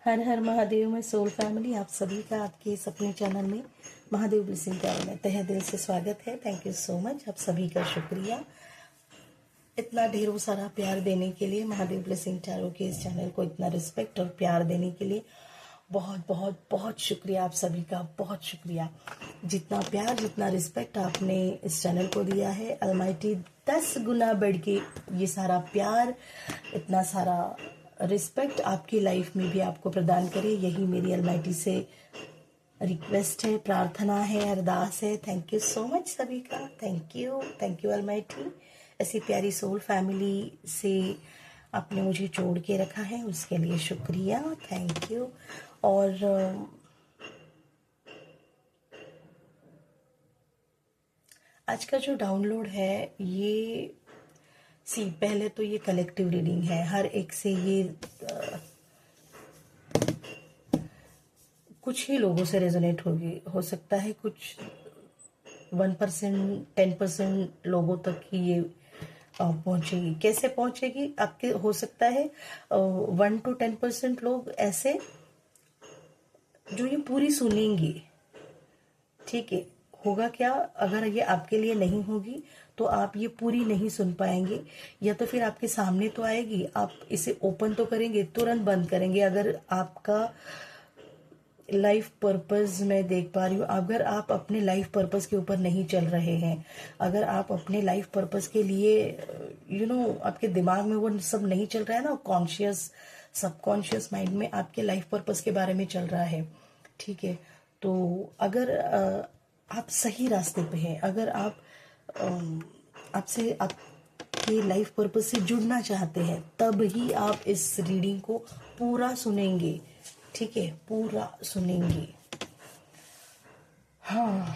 हर हर महादेव में soul family आप सभी का आपके इस अपने चैनल में महादेव ब्लेसिंग टैरो में तहे दिल से स्वागत है। थैंक यू सो मच, आप सभी का शुक्रिया इतना ढेरों सारा प्यार देने के लिए। महादेव ब्लेसिंग टैरो के इस चैनल को इतना रिस्पेक्ट और प्यार देने के लिए बहुत बहुत बहुत शुक्रिया। आप सभी का बहुत शुक्रिया। जितना प्यार जितना रिस्पेक्ट आपने इस चैनल को दिया है, अलमाइटी 10 गुना बढ़ के ये सारा प्यार इतना सारा रिस्पेक्ट आपकी लाइफ में भी आपको प्रदान करे, यही मेरी अलमाइटी से रिक्वेस्ट है, प्रार्थना है, अरदास है। थैंक यू सो मच सभी का। Thank you Almighty. ऐसी प्यारी सोल फैमिली से आपने मुझे जोड़ के रखा है, उसके लिए शुक्रिया। Thank you. और आज का जो डाउनलोड है ये पहले तो ये कलेक्टिव रीडिंग है, हर एक से ये कुछ ही लोगों से रेजोनेट होगी, हो सकता है कुछ 1% 10% लोगों तक ही ये पहुंचेगी। कैसे पहुंचेगी आपके, हो सकता है 1 to 10% लोग ऐसे जो ये पूरी सुनेंगे। ठीक है, होगा क्या अगर ये आपके लिए नहीं होगी तो आप ये पूरी नहीं सुन पाएंगे, या तो फिर आपके सामने तो आएगी, आप इसे ओपन तो करेंगे, तुरंत बंद करेंगे। अगर आपका लाइफ पर्पस मैं देख पा रही हूँ, अगर आप अपने लाइफ पर्पस के ऊपर नहीं चल रहे हैं, अगर आप अपने लाइफ पर्पस के लिए आपके दिमाग में वो सब नहीं चल रहा है ना, कॉन्शियस सबकॉन्शियस माइंड में आपके लाइफ पर्पस के बारे में चल रहा है। ठीक है, तो अगर आप सही रास्ते पे हैं, अगर आप आपसे आपके लाइफ पर्पस से जुड़ना चाहते हैं, तब ही आप इस रीडिंग को पूरा सुनेंगे। ठीक है, पूरा सुनेंगे। हाँ,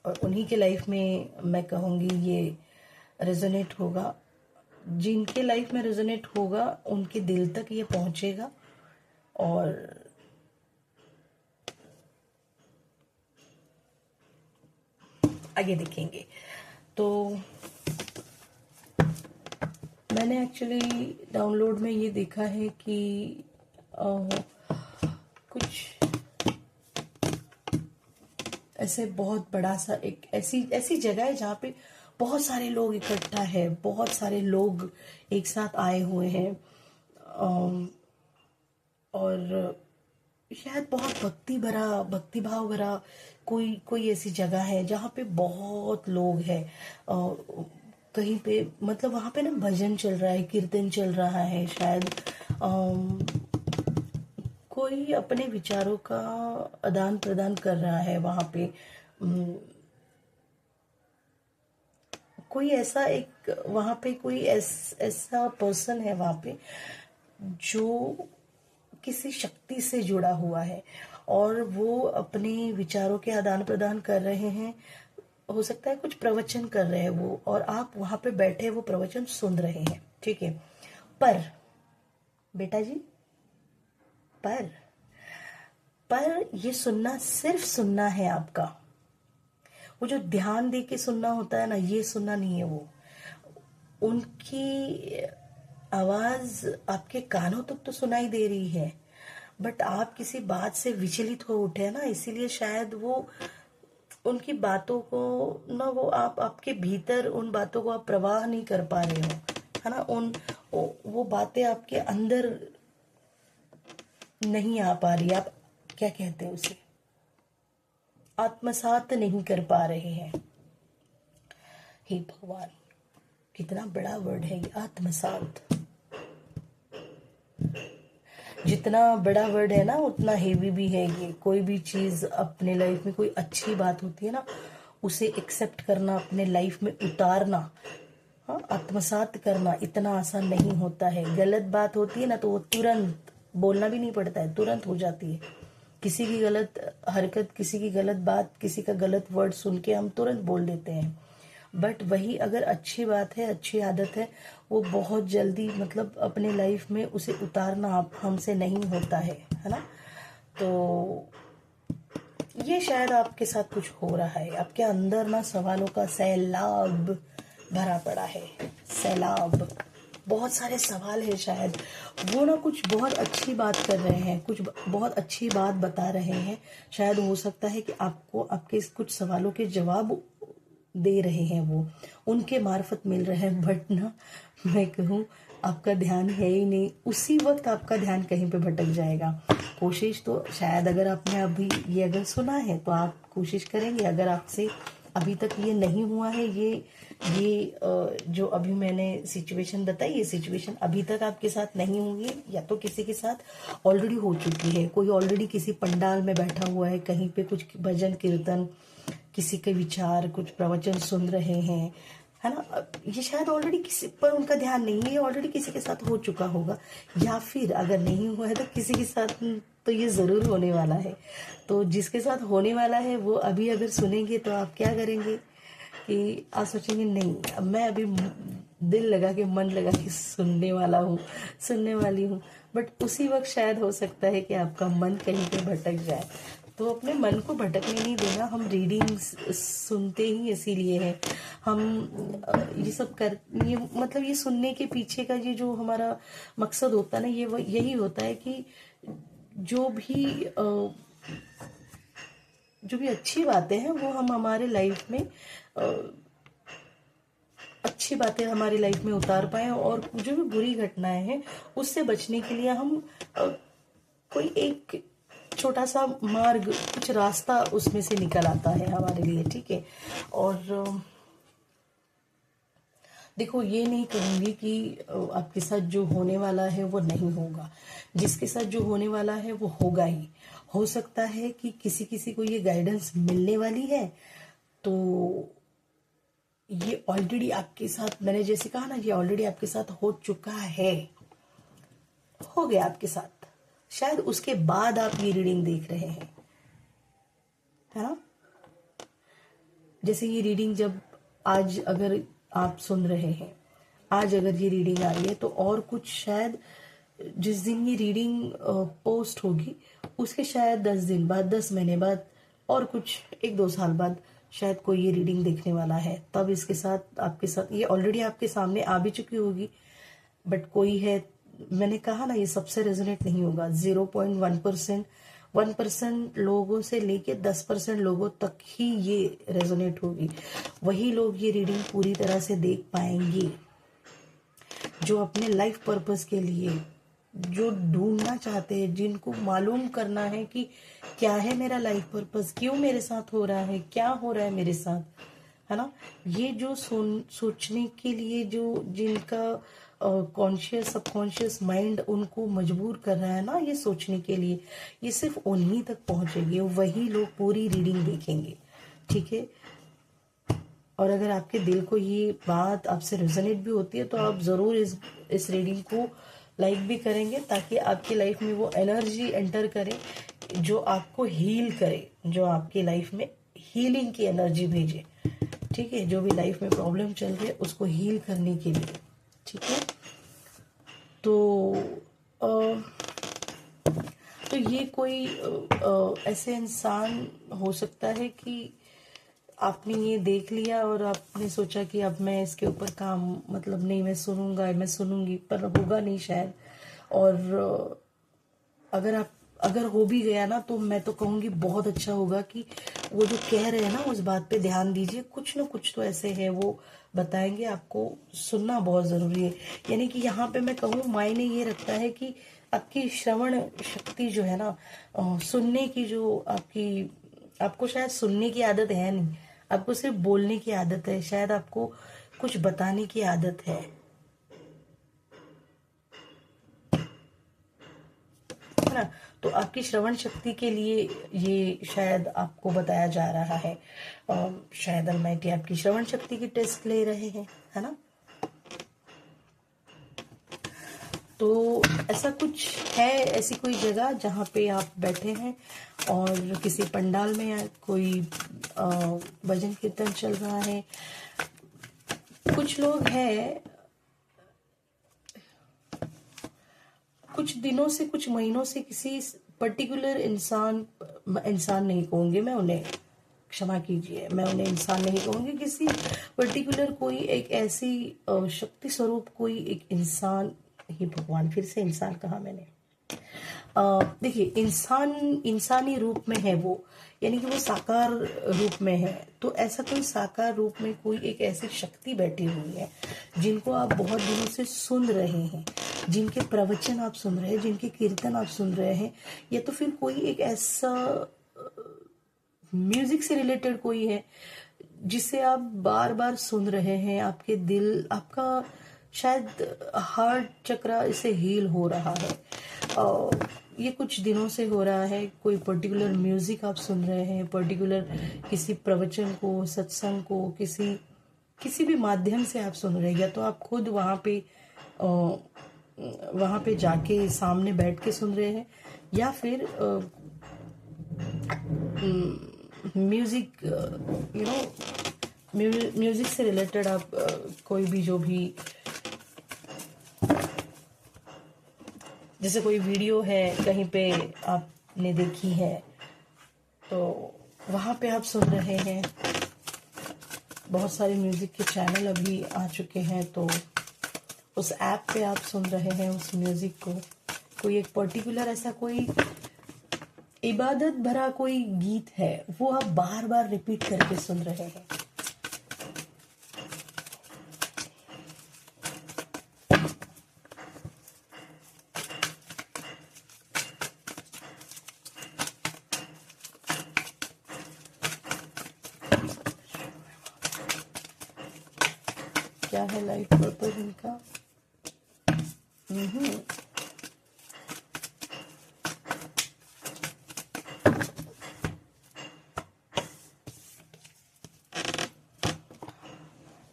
और उन्हीं के लाइफ में मैं कहूँगी ये रेजोनेट होगा। जिनके लाइफ में रेजोनेट होगा उनके दिल तक ये पहुंचेगा। और आगे देखेंगे तो मैंने एक्चुअली डाउनलोड में ये देखा है कि कुछ ऐसे बहुत बड़ा सा एक ऐसी जगह है जहाँ पे बहुत सारे लोग इकट्ठा है, बहुत सारे लोग एक साथ आए हुए हैं, और शायद बहुत भक्ति भाव भरा कोई ऐसी जगह है जहाँ पे बहुत लोग हैं। कहीं पे मतलब वहां पे ना भजन चल रहा है, कीर्तन चल रहा है, शायद कोई अपने विचारों का आदान प्रदान कर रहा है वहां पे। कोई ऐसा एक वहां पे कोई ऐसा पर्सन है वहां पे जो किसी शक्ति से जुड़ा हुआ है और वो अपने विचारों के आदान प्रदान कर रहे हैं। हो सकता है कुछ प्रवचन कर रहे हैं वो, और आप वहां पे बैठे वो प्रवचन सुन रहे हैं। ठीक है, पर बेटा जी, पर ये सुनना सिर्फ सुनना है आपका। वो जो ध्यान दे के सुनना होता है ना, ये सुनना नहीं है। वो उनकी आवाज आपके कानों तक तो सुनाई दे रही है, बट आप किसी बात से विचलित हो उठे ना, इसीलिए शायद वो उनकी बातों को ना, वो आपके भीतर उन बातों को आप प्रवाह नहीं कर पा रहे हो, है ना। वो बातें आपके अंदर नहीं आ पा रही, आप क्या कहते हैं उसे, आत्मसात नहीं कर पा रहे हैं। हे भगवान, कितना बड़ा वर्ड है ये, आत्मसात। जितना बड़ा वर्ड है ना उतना हेवी भी है ये। कोई भी चीज अपने लाइफ में कोई अच्छी बात होती है ना, उसे एक्सेप्ट करना, अपने लाइफ में उतारना, हाँ, आत्मसात करना इतना आसान नहीं होता है। गलत बात होती है ना तो वो तुरंत बोलना भी नहीं पड़ता है, तुरंत हो जाती है। किसी की गलत हरकत, किसी की गलत बात, किसी का गलत वर्ड सुन के हम तुरंत बोल देते हैं। बट वही अगर अच्छी बात है, अच्छी आदत है, वो बहुत जल्दी मतलब अपने लाइफ में उसे उतारना आप हमसे नहीं होता है ना। तो ये शायद आपके साथ कुछ हो रहा है, आपके अंदर ना सवालों का सैलाब भरा पड़ा है, सैलाब। बहुत सारे सवाल है, शायद वो ना कुछ बहुत अच्छी बात कर रहे हैं, कुछ बहुत अच्छी बात बता रहे हैं। शायद हो सकता है कि आपको आपके कुछ सवालों के जवाब दे रहे हैं, वो उनके मार्फत मिल रहे हैं। बट ना मैं कहूँ आपका ध्यान है ही नहीं, उसी वक्त आपका ध्यान कहीं पे भटक जाएगा। कोशिश तो शायद, अगर आपने अभी ये अगर सुना है तो आप कोशिश करेंगे। अगर आपसे अभी तक ये नहीं हुआ है, जो अभी मैंने सिचुएशन बताई, ये सिचुएशन अभी तक आपके साथ नहीं हुई है, या तो किसी के साथ ऑलरेडी हो चुकी है। कोई ऑलरेडी किसी पंडाल में बैठा हुआ है, कहीं पे कुछ भजन कीर्तन, किसी के विचार, कुछ प्रवचन सुन रहे हैं, है ना। ये शायद ऑलरेडी किसी पर उनका ध्यान नहीं है, ऑलरेडी किसी के साथ हो चुका होगा, या फिर अगर नहीं हुआ है तो किसी के साथ तो ये जरूर होने वाला है। तो जिसके साथ होने वाला है वो अभी अगर सुनेंगे तो आप क्या करेंगे कि आप सोचेंगे नहीं, अब मैं अभी दिल लगा के, मन लगा के सुनने वाला हूँ, सुनने वाली हूँ। बट उसी वक्त शायद हो सकता है कि आपका मन कहीं पे भटक जाए। तो अपने मन को भटकने नहीं देना। हम रीडिंग सुनते ही इसीलिए हैं। हम ये सब कर, ये मतलब ये सुनने के पीछे का ये जो हमारा मकसद होता है ना, ये यही होता है कि जो भी अच्छी बातें हैं वो हम हमारे लाइफ में, अच्छी बातें हमारी लाइफ में उतार पाए, और जो भी बुरी घटनाएं हैं उससे बचने के लिए हम कोई एक छोटा सा मार्ग, कुछ रास्ता उसमें से निकल आता है हमारे लिए, ठीक है। और देखो, ये नहीं कहूंगी कि आपके साथ जो होने वाला है वो नहीं होगा। जिसके साथ जो होने वाला है वो होगा ही। हो सकता है कि किसी किसी को ये गाइडेंस मिलने वाली है, तो ये ऑलरेडी आपके साथ, मैंने जैसे कहा ना, ये ऑलरेडी आपके साथ हो चुका है, हो गया आपके साथ। शायद उसके बाद आप ये रीडिंग देख रहे हैं, है ना। जैसे ये रीडिंग जब आज अगर आप सुन रहे हैं, आज अगर ये रीडिंग आ रही है, तो और कुछ शायद जिस दिन ये रीडिंग पोस्ट होगी उसके शायद 10 दिन बाद, 10 महीने बाद, और कुछ 1-2 साल बाद शायद कोई ये रीडिंग देखने वाला है। तब इसके साथ, आपके साथ ये ऑलरेडी आपके सामने आ भी चुकी होगी। बट कोई है, मैंने कहा ना, ये सबसे रेजोनेट नहीं होगा। 0.1%, 1% लोगों से लेके 10% लोगों तक ही ये रेजोनेट होगी। वही लोग ये रीडिंग पूरी तरह से देख पाएंगे जो अपने लाइफ पर्पस के लिए, जो ढूंढना चाहते हैं, जिनको मालूम करना है कि क्या है मेरा लाइफ पर्पस, क्यों मेरे साथ हो रहा है, क्या हो रहा है मेरे साथ, है ना। ये जो सोचने के लिए, जो जिनका कॉन्शियस सबकॉन्शियस माइंड उनको मजबूर कर रहा है ना ये सोचने के लिए, ये सिर्फ उन्हीं तक पहुंचेगी, वही लोग पूरी रीडिंग देखेंगे, ठीक है। और अगर आपके दिल को ये बात आपसे रेजोनेट भी होती है तो आप जरूर इस रीडिंग को लाइक भी करेंगे, ताकि आपकी लाइफ में वो एनर्जी एंटर करे जो आपको हील करे, जो आपकी लाइफ में हीलिंग की एनर्जी भेजे, ठीक है। जो भी लाइफ में प्रॉब्लम चल रही है उसको हील करने के लिए, ठीक है। तो तो ये कोई ऐसे इंसान हो सकता है कि आपने ये देख लिया और आपने सोचा कि अब मैं इसके ऊपर काम, मतलब नहीं, मैं सुनूंगा, मैं सुनूंगी, पर होगा नहीं शायद। और अगर हो भी गया ना, तो मैं तो कहूंगी बहुत अच्छा होगा कि वो जो कह रहे हैं ना उस बात पे ध्यान दीजिए। कुछ ना कुछ तो ऐसे है वो बताएंगे, आपको सुनना बहुत जरूरी है। यानी कि यहाँ पे मैं कहूँ मायने ये रखता है कि आपकी श्रवण शक्ति जो है ना, सुनने की जो आपको शायद सुनने की आदत है नहीं, आपको सिर्फ बोलने की आदत है, शायद आपको कुछ बताने की आदत है ना। तो आपकी श्रवण शक्ति के लिए ये शायद आपको बताया जा रहा है, शायद अलमाइटी आपकी श्रवण शक्ति की टेस्ट ले रहे हैं, है ना। तो ऐसा कुछ है, ऐसी कोई जगह जहाँ पे आप बैठे हैं और किसी पंडाल में या कोई भजन कीर्तन चल रहा है। कुछ लोग हैं, कुछ दिनों से, कुछ महीनों से किसी पर्टिकुलर इंसान नहीं कहूंगी मैं उन्हें, क्षमा कीजिए, मैं उन्हें इंसान नहीं कहूंगी, किसी पर्टिकुलर कोई एक ऐसी शक्ति स्वरूप, कोई एक इंसान ही, भगवान, फिर से इंसान कहा मैंने। देखिए, इंसान इंसानी रूप में है वो, यानी कि वो साकार रूप में है। तो ऐसा कोई साकार रूप में कोई एक ऐसी शक्ति बैठी हुई है जिनको आप बहुत दिनों से सुन रहे हैं, जिनके प्रवचन आप सुन रहे हैं, जिनके कीर्तन आप सुन रहे हैं, या तो फिर कोई एक ऐसा म्यूजिक से रिलेटेड कोई है जिसे आप बार बार सुन रहे हैं, आपके दिल, आपका शायद हार्ट चक्रा इसे हील हो रहा है, और ये कुछ दिनों से हो रहा है। कोई पर्टिकुलर म्यूजिक आप सुन रहे हैं, पर्टिकुलर किसी प्रवचन को, सत्संग को, किसी भी माध्यम से आप सुन रहे हैं, या तो आप खुद वहां पे जाके सामने बैठ के सुन रहे हैं, या फिर म्यूजिक, म्यूजिक से रिलेटेड आप कोई भी, जो भी, जैसे कोई वीडियो है कहीं पे आपने देखी है, तो वहां पे आप सुन रहे हैं। बहुत सारे म्यूजिक के चैनल अभी आ चुके हैं, तो उस ऐप पे आप सुन रहे हैं उस म्यूजिक को। कोई एक पर्टिकुलर ऐसा कोई इबादत भरा कोई गीत है, वो आप बार बार रिपीट करके सुन रहे हैं। क्या है लाइफ पर्पस इनका?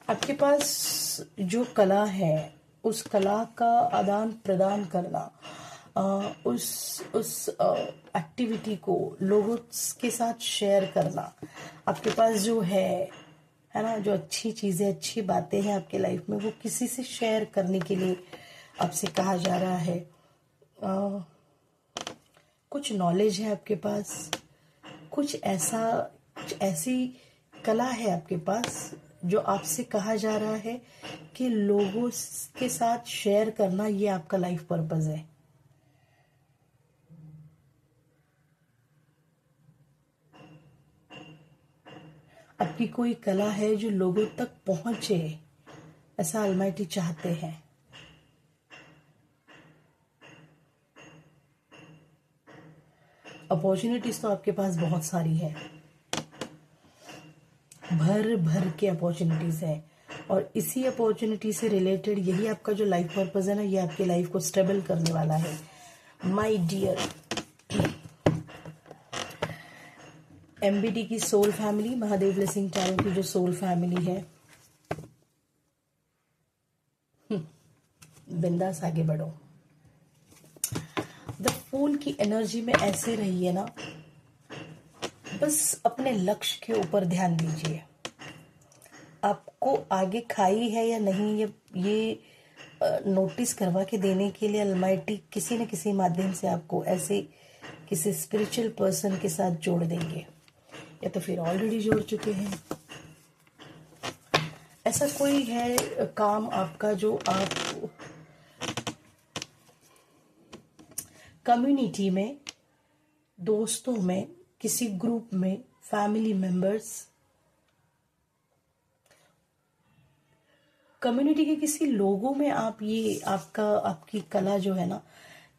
आपके पास जो कला है, उस कला का आदान प्रदान करना, उस एक्टिविटी को लोगों के साथ शेयर करना, आपके पास जो है ना, जो अच्छी चीजें, अच्छी बातें हैं आपके लाइफ में, वो किसी से शेयर करने के लिए आपसे कहा जा रहा है। कुछ नॉलेज है आपके पास, कुछ ऐसी कला है आपके पास जो आपसे कहा जा रहा है कि लोगों के साथ शेयर करना, ये आपका लाइफ पर्पस है। आपकी कोई कला है जो लोगों तक पहुंचे, ऐसा अलमाइटी चाहते हैं। अपॉर्चुनिटीज तो आपके पास बहुत सारी है, भर भर के अपॉर्चुनिटीज है, और इसी अपॉर्चुनिटी से रिलेटेड यही आपका जो लाइफ पर्पस है ना, ये आपके लाइफ को स्टेबल करने वाला है। माय डियर, एमबीटी की soul family, Mahadev blessing tarot की जो सोल फैमिली है, बिंदास आगे बढ़ो। द फूल की एनर्जी में ऐसे रहिए ना, बस अपने लक्ष्य के ऊपर ध्यान दीजिए। आपको आगे खाई है या नहीं, ये नोटिस करवा के देने के लिए अलमाइटी किसी न किसी माध्यम से आपको ऐसे किसी स्पिरिचुअल पर्सन के साथ जोड़ देंगे, या तो फिर ऑलरेडी जोड़ चुके हैं। ऐसा कोई है काम आपका जो आप कम्युनिटी में, दोस्तों में, किसी ग्रुप में, फैमिली मेंबर्स, कम्युनिटी के किसी लोगों में आप ये आपकी कला जो है ना,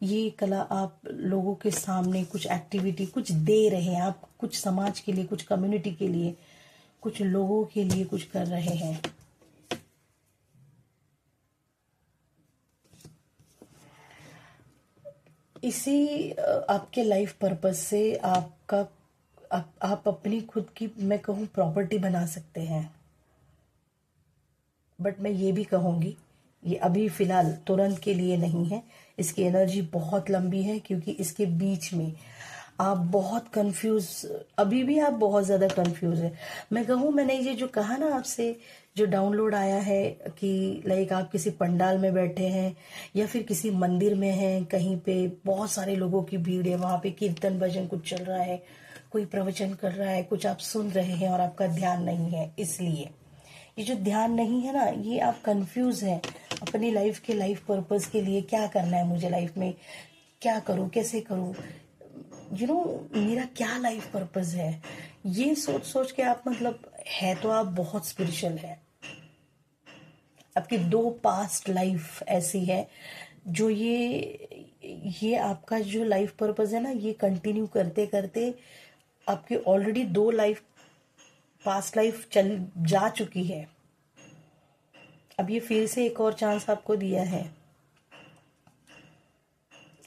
ये कला आप लोगों के सामने कुछ एक्टिविटी कुछ दे रहे हैं। आप कुछ समाज के लिए, कुछ कम्युनिटी के लिए, कुछ लोगों के लिए कुछ कर रहे हैं। इसी आपके लाइफ पर्पस से आप अपनी खुद की, मैं कहूँ, प्रॉपर्टी बना सकते हैं। बट मैं ये भी कहूंगी, ये अभी फिलहाल तुरंत के लिए नहीं है, इसकी एनर्जी बहुत लंबी है, क्योंकि इसके बीच में आप बहुत कंफ्यूज, अभी भी आप बहुत ज्यादा कंफ्यूज है। मैं कहूँ, मैंने ये जो कहा ना आपसे, जो डाउनलोड आया है कि लाइक आप किसी पंडाल में बैठे हैं या फिर किसी मंदिर में हैं, कहीं पे बहुत सारे लोगों की भीड़ है, वहां पे कीर्तन भजन कुछ चल रहा है, कोई प्रवचन कर रहा है, कुछ आप सुन रहे हैं और आपका ध्यान नहीं है, इसलिए ये जो ध्यान नहीं है ना, ये आप कंफ्यूज हैं अपनी लाइफ के लाइफ पर्पस के लिए। क्या करना है मुझे लाइफ में, क्या करूं, कैसे करूं, मेरा क्या लाइफ पर्पस है, ये सोच सोच के आप मतलब है तो आप बहुत स्पिरिचुअल है। आपकी 2 पास्ट लाइफ ऐसी है जो ये आपका जो लाइफ पर्पस है ना, ये कंटिन्यू करते करते आपकी ऑलरेडी 2 लाइफ पास्ट लाइफ चल जा चुकी है। अब ये फिर से एक और चांस आपको दिया है।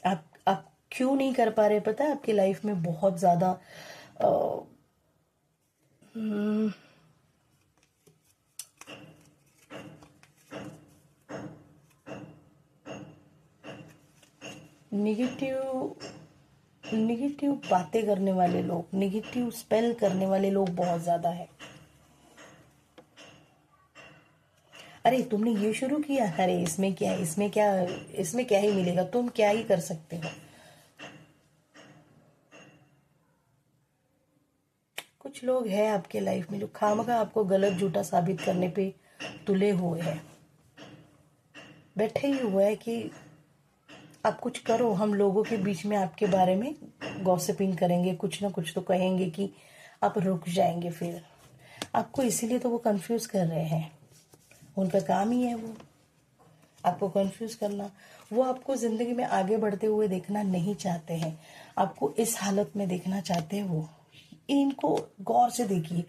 आप क्यों नहीं कर पा रहे पता है? आपकी लाइफ में बहुत ज्यादा निगेटिव बातें करने वाले लोग, निगेटिव स्पेल करने वाले लोग बहुत ज्यादा है। अरे तुमने ये शुरू किया, अरे इसमें क्या है, इसमें क्या ही मिलेगा, तुम क्या ही कर सकते हो। कुछ लोग हैं आपके लाइफ में जो खामखा आपको गलत झूठा साबित करने पे तुले हुए हैं, बैठे ही हुआ है कि आप कुछ करो, हम लोगों के बीच में आपके बारे में गॉसिपिंग करेंगे, कुछ ना कुछ तो कहेंगे कि आप रुक जाएंगे। फिर आपको इसीलिए तो वो कंफ्यूज कर रहे हैं, उनका काम ही है वो आपको कंफ्यूज करना। वो आपको जिंदगी में आगे बढ़ते हुए देखना नहीं चाहते हैं, आपको इस हालत में देखना चाहते हैं वो। इनको गौर से देखिए,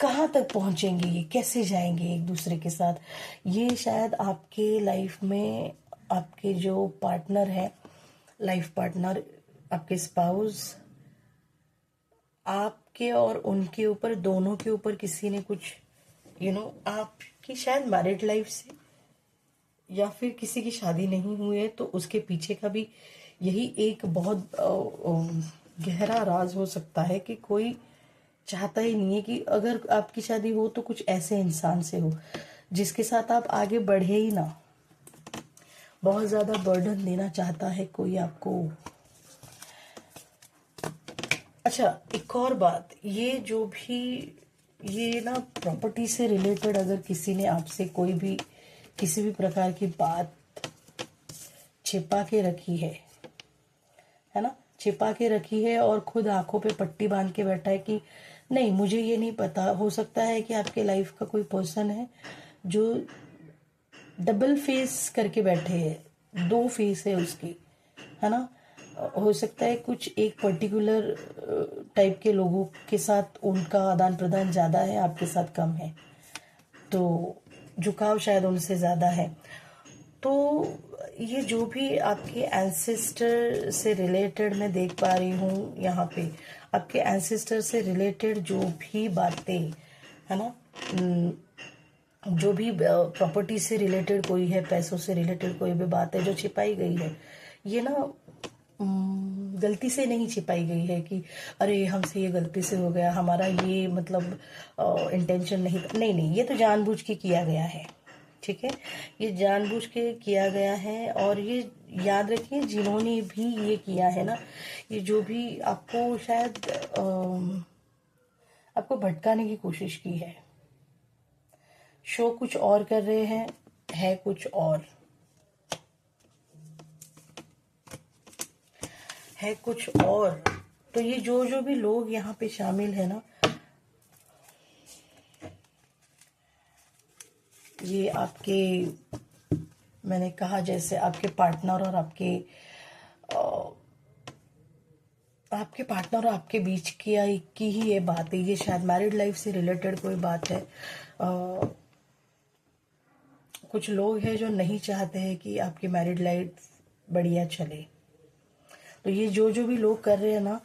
कहाँ तक पहुंचेंगे ये, कैसे जाएंगे एक दूसरे के साथ। ये शायद आपके लाइफ में आपके जो पार्टनर है, लाइफ पार्टनर, आपके स्पाउस, आपके और उनके ऊपर, दोनों के ऊपर किसी ने कुछ आपकी शायद मैरिड लाइफ से या फिर किसी की शादी नहीं हुई है, तो उसके पीछे का भी यही एक बहुत गहरा राज हो सकता है कि कोई चाहता ही नहीं है कि अगर आपकी शादी हो तो कुछ ऐसे इंसान से हो जिसके साथ आप आगे बढ़े ही ना। बहुत ज्यादा बर्डन देना चाहता है कोई आपको। अच्छा, एक और बात, ये जो भी ये ना प्रॉपर्टी से रिलेटेड अगर किसी ने आपसे कोई भी किसी भी प्रकार की बात छिपा के रखी है ना, छिपा के रखी है और खुद आंखों पे पट्टी बांध के बैठा है कि नहीं मुझे ये नहीं पता। हो सकता है कि आपके लाइफ का कोई पर्सन है जो डबल फेस करके बैठे है, 2 फेस है उसकी, है ना। हो सकता है कुछ एक पर्टिकुलर टाइप के लोगों के साथ उनका आदान प्रदान ज्यादा है, आपके साथ कम है, तो झुकाव शायद उनसे ज्यादा है। तो ये जो भी आपके एंसेस्टर से रिलेटेड मैं देख पा रही हूँ यहाँ पे, आपके एंसेस्टर से रिलेटेड जो भी बातें है ना, जो भी प्रॉपर्टी से रिलेटेड कोई है, पैसों से रिलेटेड कोई भी बात है जो छिपाई गई है, ये ना गलती से नहीं छिपाई गई है कि अरे हमसे ये गलती से हो गया, हमारा ये मतलब इंटेंशन नहीं था। नहीं नहीं, ये तो जानबूझ के किया गया है, ठीक है, ये जानबूझ के किया गया है। और ये याद रखिए, जिन्होंने भी ये किया है ना, ये जो भी आपको शायद आपको भटकाने की कोशिश की है। शो कुछ और कर रहे हैं, है कुछ और, है कुछ और। तो ये जो भी लोग यहाँ पे शामिल है ना, ये मैंने कहा जैसे आपके पार्टनर और आपके पार्टनर और आपके बीच की ही ये बात है। ये शायद मैरिड लाइफ से रिलेटेड कोई बात है। कुछ लोग हैं जो नहीं चाहते हैं कि आपकी मैरिड लाइफ बढ़िया चले। तो ये जो भी लोग कर रहे हैं ना,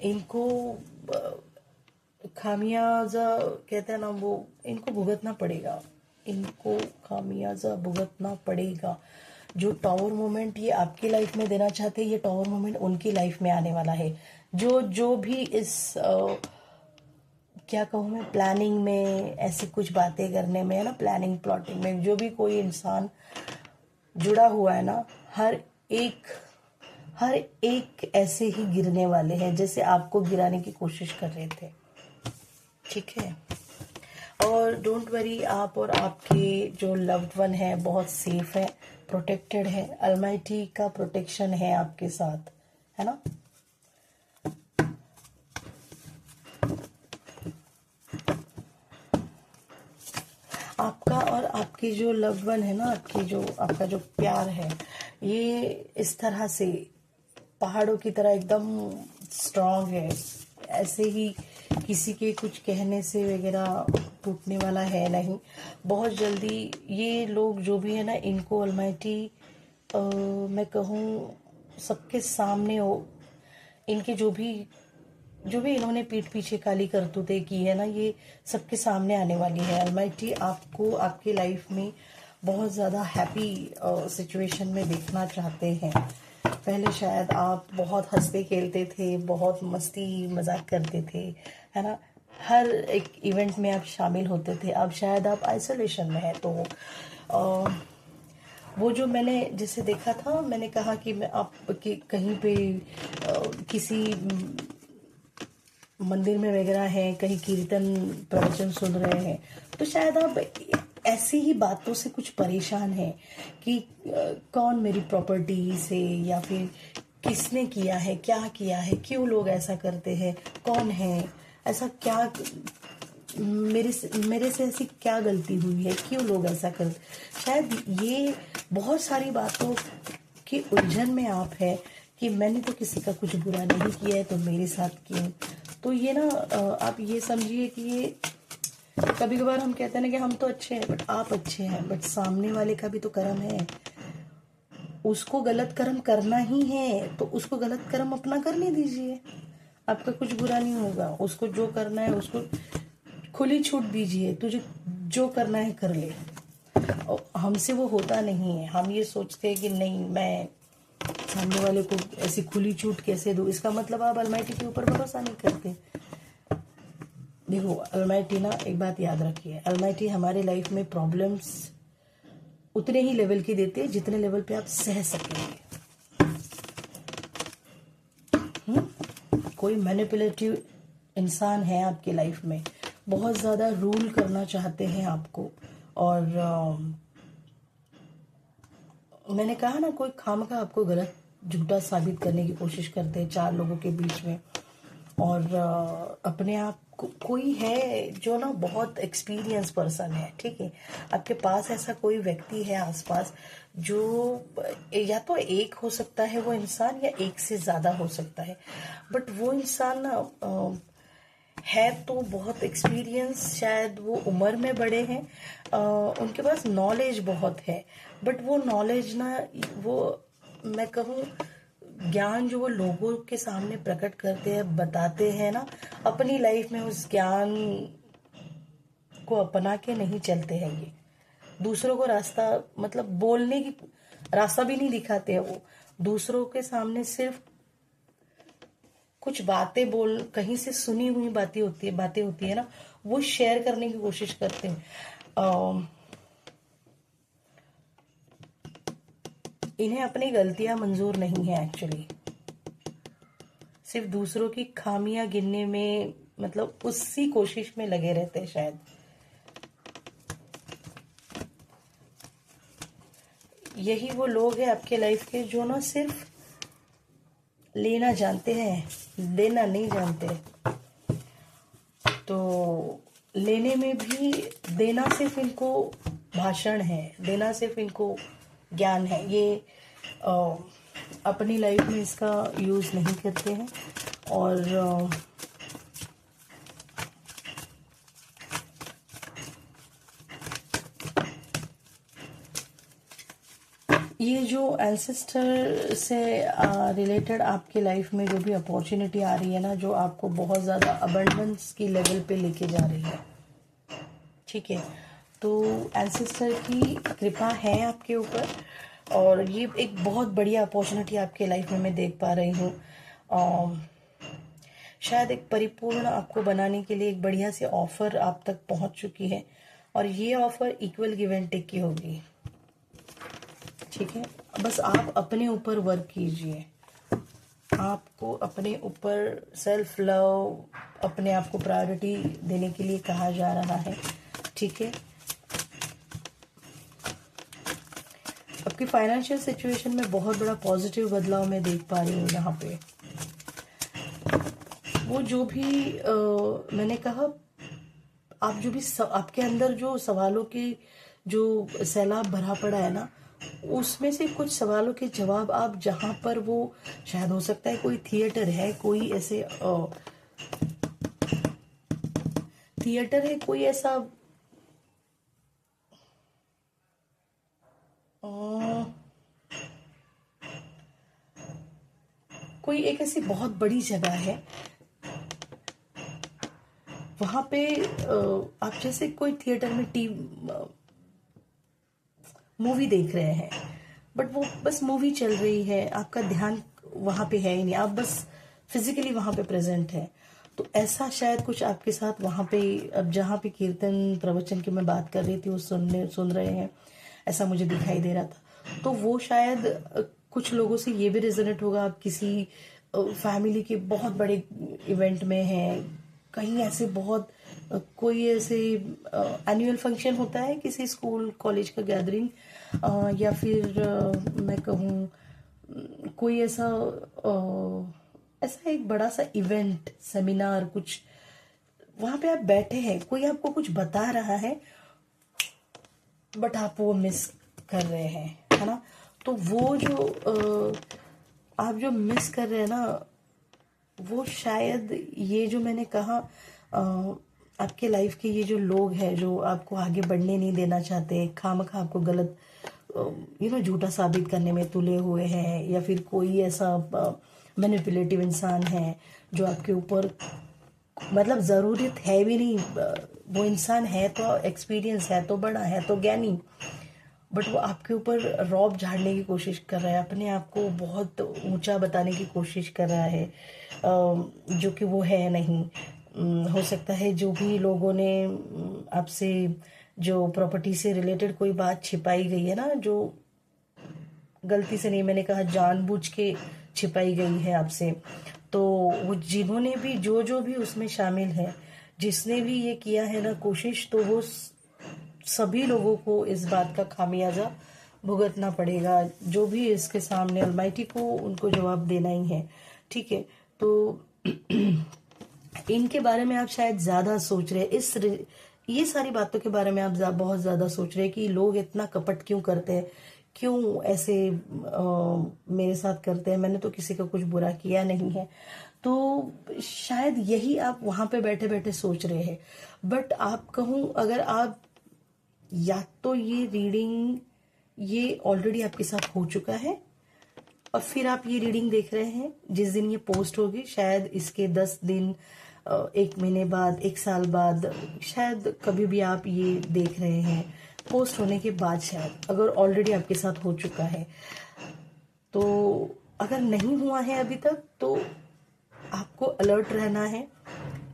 इनको खामियाजा कहते हैं ना, वो इनको भुगतना पड़ेगा, इनको खामियाजा भुगतना पड़ेगा। जो टावर मोमेंट ये आपकी लाइफ में देना चाहते हैं, ये टावर मोमेंट उनकी लाइफ में आने वाला है। जो भी इस क्या कहूँ मैं, प्लानिंग में ऐसी कुछ बातें करने में है ना, प्लानिंग प्लॉटिंग में जो भी कोई इंसान जुड़ा हुआ है ना, हर एक ऐसे ही गिरने वाले हैं जैसे आपको गिराने की कोशिश कर रहे थे। ठीक है, और डोंट वरी, आप और आपके जो लव्ड वन है बहुत सेफ है, प्रोटेक्टेड है। अलमाइटी का प्रोटेक्शन है आपके साथ, है ना। आपका और आपकी जो लव्ड वन है ना, आपका जो प्यार है, ये इस तरह से पहाड़ों की तरह एकदम स्ट्रांग है। ऐसे ही किसी के कुछ कहने से वगैरह टूटने वाला है नहीं। बहुत जल्दी ये लोग जो भी है ना, इनको ऑलमाइटी मैं कहूँ सबके सामने हो, इनके जो भी इन्होंने पीठ पीछे काली करतूतें की है ना, ये सबके सामने आने वाली है। अलमाइटी आपको आपकी लाइफ में बहुत ज़्यादा हैप्पी सिचुएशन में देखना चाहते हैं। पहले शायद आप बहुत हंसते खेलते थे, बहुत मस्ती मजाक करते थे, है ना, हर एक इवेंट में आप शामिल होते थे। अब शायद आप आइसोलेशन में है, तो वो जो मैंने जिसे देखा था, मैंने कहा कि मैं आप कि कहीं पे किसी मंदिर में वगैरह हैं, कहीं कीर्तन प्रवचन सुन रहे हैं, तो शायद आप ऐसी ही बातों से कुछ परेशान हैं कि कौन मेरी प्रॉपर्टी से, या फिर किसने किया है, क्या किया है, क्यों लोग ऐसा करते हैं, कौन है ऐसा, क्या मेरे से ऐसी क्या गलती हुई है, क्यों लोग ऐसा करते। शायद ये बहुत सारी बातों की उलझन में आप है कि मैंने तो किसी का कुछ बुरा नहीं किया है, तो मेरे साथ क्यों। तो ये ना आप ये समझिए कि ये कभी कभार हम कहते हैं ना कि हम तो अच्छे हैं, बट आप अच्छे हैं, बट सामने वाले का भी तो कर्म है। उसको गलत कर्म करना ही है तो उसको गलत कर्म अपना करने दीजिए, आपका कुछ बुरा नहीं होगा। उसको जो करना है उसको खुली छूट दीजिए, तुझे जो करना है कर ले। और हमसे वो होता नहीं है, हम ये सोचते हैं कि नहीं, मैं सामने वाले को ऐसी खुली छूट कैसे दूं। इसका मतलब आप अलमाइटी के ऊपर भरोसा नहीं करते। देखो अलमाइटी ना, एक बात याद रखिए, अलमाइटी हमारे लाइफ में प्रॉब्लम्स उतने ही लेवल की देते हैं जितने लेवल पे आप सह सकेंगे। कोई मैनिपुलेटिव इंसान है आपकी लाइफ में, बहुत ज्यादा रूल करना चाहते हैं आपको, और मैंने कहा ना, कोई खामखा आपको गलत झूठा साबित करने की कोशिश करते हैं चार लोगों के बीच में। और अपने आप कोई है जो ना बहुत एक्सपीरियंस पर्सन है, ठीक है, आपके पास ऐसा कोई व्यक्ति है आसपास जो, या तो एक हो सकता है वो इंसान, या एक से ज्यादा हो सकता है, बट वो इंसान ना है तो बहुत एक्सपीरियंस, शायद वो उम्र में बड़े हैं, उनके पास नॉलेज बहुत है, बट वो नॉलेज ना, वो मैं कहूँ ज्ञान जो वो लोगों के सामने प्रकट करते हैं, बताते हैं ना, अपनी लाइफ में उस ज्ञान को अपना के नहीं चलते हैं। ये दूसरों को रास्ता, मतलब बोलने की रास्ता भी नहीं दिखाते हैं। वो दूसरों के सामने सिर्फ कुछ बातें बोल, कहीं से सुनी हुई बातें होती है ना, वो शेयर करने की कोशिश करते हैं। इन्हें अपनी गलतियां मंजूर नहीं है एक्चुअली, सिर्फ दूसरों की खामियां गिनने में, मतलब उसी कोशिश में लगे रहते हैं शायद। यही वो लोग हैं आपके लाइफ के जो ना सिर्फ लेना जानते हैं, देना नहीं जानते। तो लेने में भी, देना सिर्फ इनको भाषण है, देना सिर्फ इनको ज्ञान है, ये अपनी लाइफ में इसका यूज नहीं करते हैं। और ये जो एंसेस्टर से रिलेटेड आपके लाइफ में जो भी अपॉर्चुनिटी आ रही है ना, जो आपको बहुत ज़्यादा अबंडेंस की लेवल पे लेके जा रही है, ठीक है, तो एंसेस्टर की कृपा है आपके ऊपर, और ये एक बहुत बढ़िया अपॉर्चुनिटी आपके लाइफ में मैं देख पा रही हूँ। शायद एक परिपूर्ण आपको बनाने के लिए एक बढ़िया सी ऑफर आप तक पहुंच चुकी है, और ये offer equal give and take की होगी, ठीक है। बस आप अपने ऊपर वर्क कीजिए, आपको अपने ऊपर सेल्फ लव, अपने आप को प्रायोरिटी देने के लिए कहा जा रहा है, ठीक है। आपकी फाइनेंशियल सिचुएशन में बहुत बड़ा पॉजिटिव बदलाव मैं देख पा रही हूँ यहाँ पे। वो जो भी मैंने कहा, आप जो भी आपके अंदर जो सवालों की जो सैलाब भरा पड़ा है ना, उसमें से कुछ सवालों के जवाब आप जहां पर, वो शायद हो सकता है कोई थिएटर है, कोई ऐसे थिएटर है, कोई ऐसा कोई एक ऐसी बहुत बड़ी जगह है, वहां पे आप जैसे कोई थिएटर में मूवी देख रहे हैं, बट वो बस मूवी चल रही है, आपका ध्यान वहां पे है ही नहीं, आप बस फिजिकली वहां पे प्रेजेंट है। तो ऐसा शायद कुछ आपके साथ वहां पे, अब जहाँ पे कीर्तन प्रवचन की मैं बात कर रही थी, वो सुन रहे हैं, ऐसा मुझे दिखाई दे रहा था। तो वो शायद कुछ लोगों से ये भी रेजोनेट होगा, आप किसी फैमिली के बहुत बड़े इवेंट में हैं, कहीं ऐसे बहुत कोई ऐसे एनुअल फंक्शन होता है किसी स्कूल कॉलेज का गैदरिंग, या फिर मैं कहूँ कोई ऐसा ऐसा एक बड़ा सा इवेंट, सेमिनार कुछ, वहां पे आप बैठे हैं, कोई आपको कुछ बता रहा है, बट आप वो मिस कर रहे हैं, है ना। तो वो जो आप जो मिस कर रहे हैं ना, वो शायद ये जो मैंने कहा, आपके लाइफ के ये जो लोग हैं जो आपको आगे बढ़ने नहीं देना चाहते, खामखा आपको गलत झूठा साबित करने में तुले हुए हैं, या फिर कोई ऐसा मैनिपुलेटिव इंसान है जो आपके ऊपर, मतलब जरूरत है भी नहीं, वो इंसान है तो एक्सपीरियंस है तो बड़ा है तो ज्ञानी, बट वो आपके ऊपर रौब झाड़ने की कोशिश कर रहा है, अपने आप को बहुत ऊंचा बताने की कोशिश कर रहा है, जो कि वो है नहीं। हो सकता है जो भी लोगों ने आपसे जो प्रॉपर्टी से रिलेटेड कोई बात छिपाई गई है ना, जो गलती से नहीं, मैंने कहा जानबूझ के छिपाई गई है आपसे, तो वो जिन्होंने भी जो भी उसमें शामिल है, जिसने भी ये किया है ना कोशिश, तो वो सभी लोगों को इस बात का खामियाजा भुगतना पड़ेगा। जो भी इसके सामने अलमाइटी को उनको जवाब देना ही है, ठीक है। तो इनके बारे में आप शायद ज्यादा सोच रहे हैं, ये सारी बातों के बारे में आप बहुत ज्यादा सोच रहे हैं कि लोग इतना कपट क्यों करते हैं, क्यों ऐसे मेरे साथ करते हैं, मैंने तो किसी का कुछ बुरा किया नहीं है। तो शायद यही आप वहां पे बैठे बैठे सोच रहे हैं। बट आप कहूं, अगर आप, या तो ये रीडिंग ये ऑलरेडी आपके साथ हो चुका है, और फिर आप ये रीडिंग देख रहे हैं, जिस दिन ये पोस्ट होगी शायद इसके 10 दिन, 1 महीने बाद, 1 साल बाद, शायद कभी भी आप ये देख रहे हैं, पोस्ट होने के बाद शायद, अगर ऑलरेडी आपके साथ हो चुका है। तो अगर नहीं हुआ है अभी तक, तो आपको अलर्ट रहना है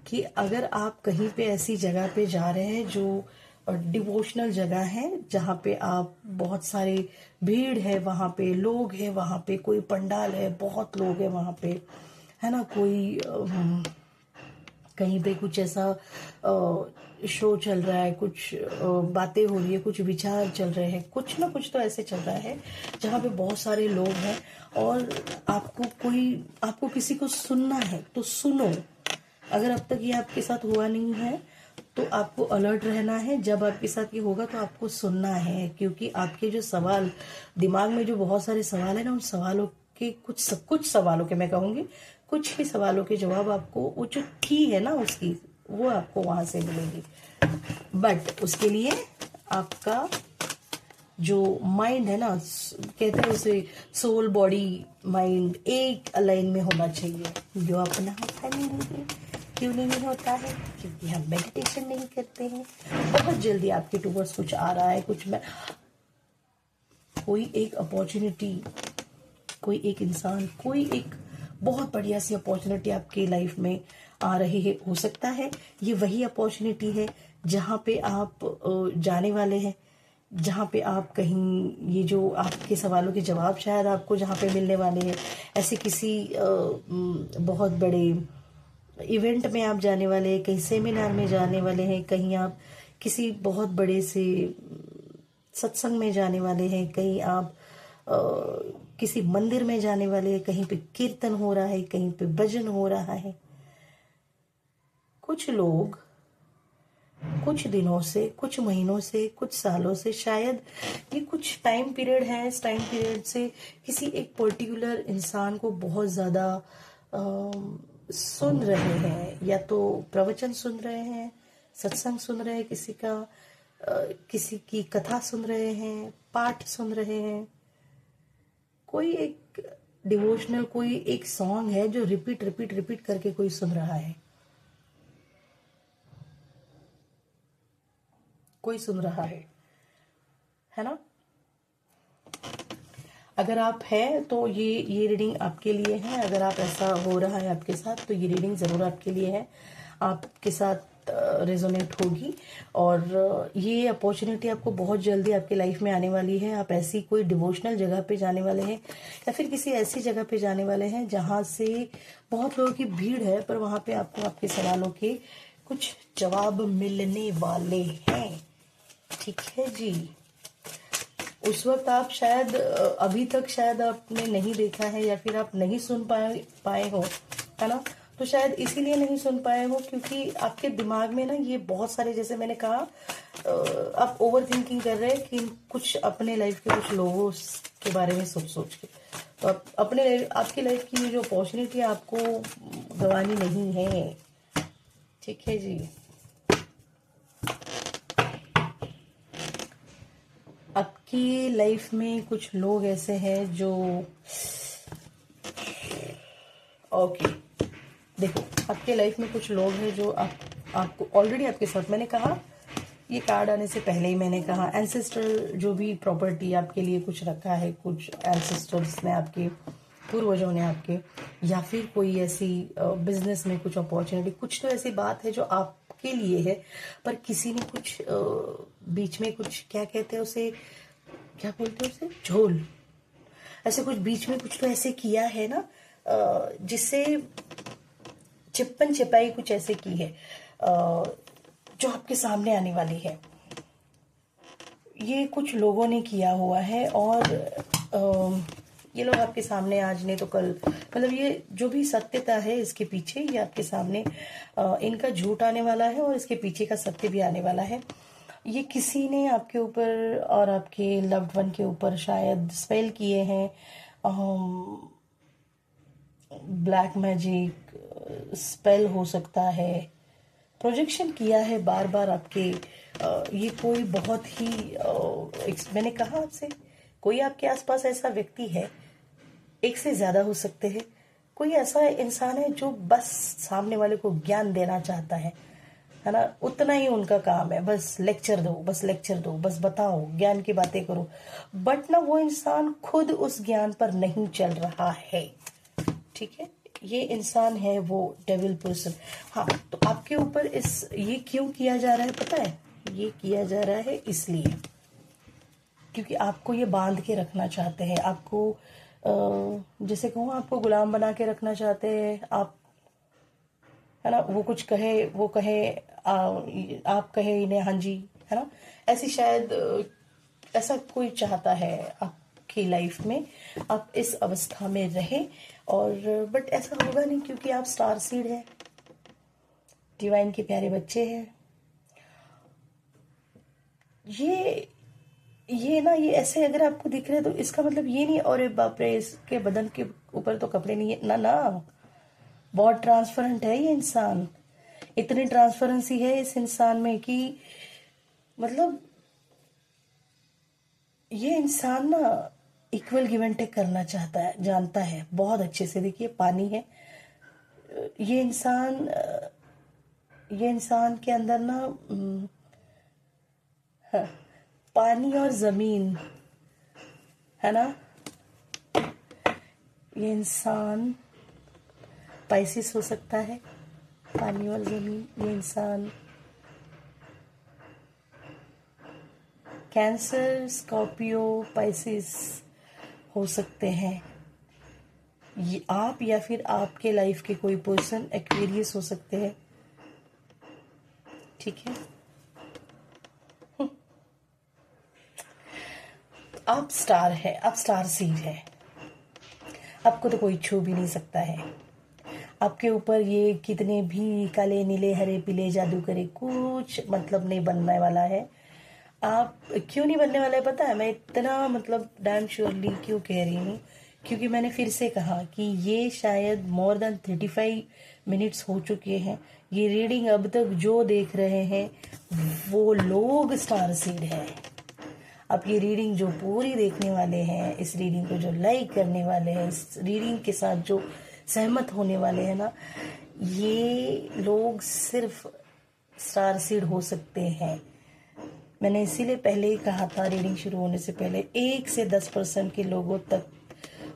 कि अगर आप कहीं पे ऐसी जगह पे जा रहे हैं जो डिवोशनल जगह है, जहाँ पे आप, बहुत सारे भीड़ है वहां पे, लोग है वहां पे, कोई पंडाल है, बहुत लोग है वहां पे, है ना, कोई कहीं पे कुछ ऐसा शो चल रहा है, कुछ बातें हो रही है, कुछ विचार चल रहे हैं, कुछ ना कुछ तो ऐसे चल रहा है जहाँ पे बहुत सारे लोग हैं, और आपको किसी को सुनना है तो सुनो। अगर अब तक ये आपके साथ हुआ नहीं है तो आपको अलर्ट रहना है, जब आपके साथ ये होगा तो आपको सुनना है, क्योंकि आपके जो सवाल, दिमाग में जो बहुत सारे सवाल है ना, उन सवालों के कुछ सवालों के, मैं कहूंगी कुछ ही सवालों के जवाब आपको, वो जो की है ना उसकी, वो आपको वहां से मिलेगी। बट उसके लिए आपका जो माइंड है ना, कहते हैं उसे सोल बॉडी माइंड एक अलाइन में होना चाहिए, जो अपना होता नहीं है। क्यों नहीं होता है? क्योंकि हम मेडिटेशन नहीं करते हैं। बहुत जल्दी आपके टूवर्ड्स कुछ आ रहा है, कोई एक अपॉर्चुनिटी, कोई एक इंसान, कोई एक बहुत बढ़िया सी अपॉर्चुनिटी आपके लाइफ में आ रही है। हो सकता है ये वही अपॉर्चुनिटी है जहां पे आप जाने वाले हैं, जहाँ पे आप कहीं, ये जो आपके सवालों के जवाब शायद आपको जहाँ पे मिलने वाले हैं, ऐसे किसी बहुत बड़े इवेंट में आप जाने वाले हैं, कहीं सेमिनार में जाने वाले हैं, कहीं आप किसी बहुत बड़े से सत्संग में जाने वाले हैं, कहीं आप किसी मंदिर में जाने वाले हैं, कहीं पे कीर्तन हो रहा है, कहीं पे भजन हो रहा है। कुछ लोग कुछ दिनों से, कुछ महीनों से, कुछ सालों से, शायद ये कुछ टाइम पीरियड है, इस टाइम पीरियड से किसी एक पर्टिकुलर इंसान को बहुत ज्यादा सुन रहे हैं, या तो प्रवचन सुन रहे हैं, सत्संग सुन रहे हैं, किसी का किसी की कथा सुन रहे हैं, पाठ सुन रहे हैं, कोई एक डिवोशनल कोई एक सॉन्ग है जो रिपीट रिपीट रिपीट करके कोई सुन रहा है, कोई सुन रहा है ना। अगर आप है तो ये रीडिंग आपके लिए है। अगर आप ऐसा हो रहा है आपके साथ तो ये रीडिंग जरूर आपके लिए है, आपके साथ रेजोनेट होगी। और ये अपॉर्चुनिटी आपको बहुत जल्दी आपकी लाइफ में आने वाली है। आप ऐसी कोई डिवोशनल जगह पे जाने वाले हैं, या फिर किसी ऐसी जगह पे जाने वाले हैं जहां से बहुत लोगों की भीड़ है, पर वहां पे आपको आपके सवालों के कुछ जवाब मिलने वाले हैं। ठीक है जी। उस वक्त आप शायद अभी तक शायद आपने नहीं देखा है, या फिर आप नहीं सुन पाए हो, है ना। तो शायद इसीलिए नहीं सुन पाए हो क्योंकि आपके दिमाग में ना ये बहुत सारे, जैसे मैंने कहा, आप ओवर थिंकिंग कर रहे हैं कि कुछ अपने लाइफ के कुछ लोगों के बारे में सोच सोच के। तो आप आपकी लाइफ की जो अपॉर्चुनिटी है आपको गंवानी नहीं है। ठीक है जी। आपकी लाइफ में कुछ लोग ऐसे हैं जो, ओके, देखो, आपके लाइफ में कुछ लोग हैं जो आपको ऑलरेडी आपके साथ, मैंने कहा ये कार्ड आने से पहले ही मैंने कहा, एंसेस्टर जो भी प्रॉपर्टी आपके लिए कुछ रखा है, कुछ एंसेस्टर्स ने आपके, पूर्वजों ने आपके, या फिर कोई ऐसी बिजनेस में कुछ अपॉर्चुनिटी, कुछ तो ऐसी बात है जो आपके लिए है, पर किसी ने कुछ बीच में कुछ, क्या कहते हैं उसे, क्या बोलते हैं उसे, झोल, ऐसे कुछ बीच में कुछ तो ऐसे किया है ना, जिससे चिप्पन चिपाई कुछ ऐसे की है जो आपके सामने आने वाली है। ये कुछ लोगों ने किया हुआ है, और ये लोग आपके सामने आज नहीं तो कल, मतलब ये जो भी सत्यता है इसके पीछे, ये आपके सामने इनका झूठ आने वाला है और इसके पीछे का सत्य भी आने वाला है। ये किसी ने आपके ऊपर और आपके लव्ड वन के ऊपर शायद स्पेल किए हैं, ब्लैक मैजिक स्पेल हो सकता है, प्रोजेक्शन किया है बार बार आपके। ये कोई बहुत ही मैंने कहा आपसे, कोई आपके आसपास ऐसा व्यक्ति है, एक से ज्यादा हो सकते हैं, कोई ऐसा इंसान है जो बस सामने वाले को ज्ञान देना चाहता है ना, उतना ही उनका काम है, बस लेक्चर दो, बस लेक्चर दो, बस बताओ, ज्ञान की बातें करो। बट ना वो इंसान खुद उस ज्ञान पर नहीं चल रहा है। ठीक है, ये इंसान है वो डेविल पर्सन। हाँ, तो आपके ऊपर ये क्यों किया जा रहा है पता है? ये किया जा रहा है इसलिए क्योंकि आपको ये बांध के रखना चाहते हैं, आपको जैसे कहूँ, आपको गुलाम बना के रखना चाहते हैं आप, है ना। वो कुछ कहे, वो कहे, आप कहे इन्हें हाँ जी, है ना। ऐसी शायद ऐसा कोई चाहता है आपकी लाइफ में, आप इस अवस्था में रहें। और बट ऐसा होगा नहीं क्योंकि आप स्टार सीड है, डिवाइन के प्यारे बच्चे हैं। ये ना, ये ऐसे अगर आपको दिख रहे हैं तो इसका मतलब ये नहीं और बाप रे इसके बदन के ऊपर तो कपड़े नहीं है, ना ना, बहुत ट्रांसपेरेंट है ये इंसान। इतनी ट्रांसपेरेंसी है इस इंसान में कि मतलब ये इंसान ना इक्वल गिव एंड टेक करना चाहता है, जानता है बहुत अच्छे से। देखिए, पानी है ये इंसान, ये इंसान के अंदर ना पानी और जमीन है ना। ये इंसान पाइसिस हो सकता है, पानी और जमीन। ये इंसान कैंसर, स्कॉर्पियो, पाइसिस हो सकते हैं। ये आप या फिर आपके लाइफ के कोई पर्सन एक्वेरियस हो सकते हैं। ठीक है, आप स्टार है, आप स्टार सीड है, आपको तो कोई छू भी नहीं सकता है। आपके ऊपर ये कितने भी काले नीले हरे पीले जादू करे, कुछ मतलब नहीं बनने वाला है। आप क्यों नहीं बनने वाला है पता है? मैं इतना मतलब डैम श्योरली क्यों कह रही हूँ, क्योंकि मैंने फिर से कहा कि ये शायद मोर देन 35 मिनट्स हो चुके हैं। ये रीडिंग अब तक जो देख रहे हैं वो लोग स्टार सीड है। अब ये रीडिंग जो पूरी देखने वाले हैं, इस रीडिंग को जो लाइक करने वाले हैं, इस रीडिंग के साथ जो सहमत होने वाले हैं ना, ये लोग सिर्फ स्टार सीड हो सकते हैं। मैंने इसीलिए पहले ही कहा था रीडिंग शुरू होने से पहले 1 से 10% के लोगों तक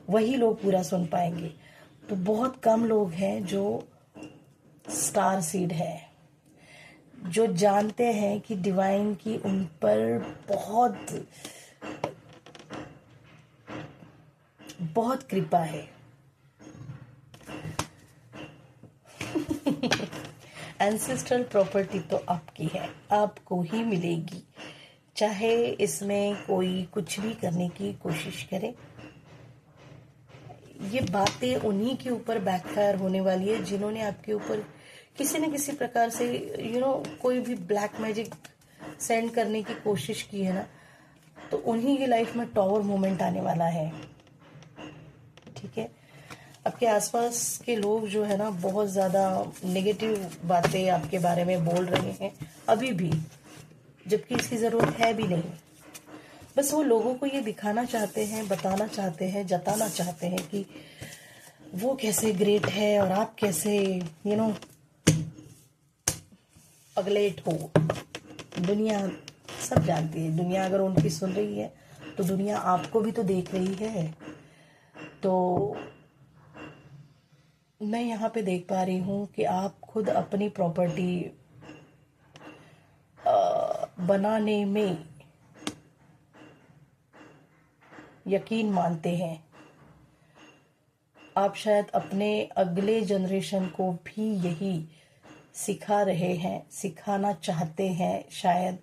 वही लोग पूरा सुन पाएंगे। तो बहुत कम लोग हैं जो स्टार सीड है, जो जानते हैं कि डिवाइन की उन पर बहुत बहुत कृपा है। एंसेस्ट्रल प्रॉपर्टी तो आपकी है, आपको ही मिलेगी, चाहे इसमें कोई कुछ भी करने की कोशिश करे। ये बातें उन्हीं के ऊपर बैकफायर होने वाली है जिन्होंने आपके ऊपर किसी न किसी प्रकार से कोई भी ब्लैक मैजिक सेंड करने की कोशिश की है ना, तो उन्हीं की लाइफ में टॉवर मोमेंट आने वाला है। ठीक है, आपके आसपास के लोग जो है ना बहुत ज्यादा नेगेटिव बातें आपके बारे में बोल रहे हैं अभी भी, जबकि इसकी जरूरत है भी नहीं। बस वो लोगों को ये दिखाना चाहते हैं, बताना चाहते हैं, जताना चाहते हैं कि वो कैसे ग्रेट है और आप कैसे अगलेट हो। दुनिया सब जानती है, दुनिया अगर उनकी सुन रही है तो दुनिया आपको भी तो देख रही है। तो मैं यहाँ पे देख पा रही हूँ कि आप खुद अपनी प्रॉपर्टी बनाने में यकीन मानते हैं। आप शायद अपने अगले जनरेशन को भी यही सिखा रहे हैं, सिखाना चाहते हैं, शायद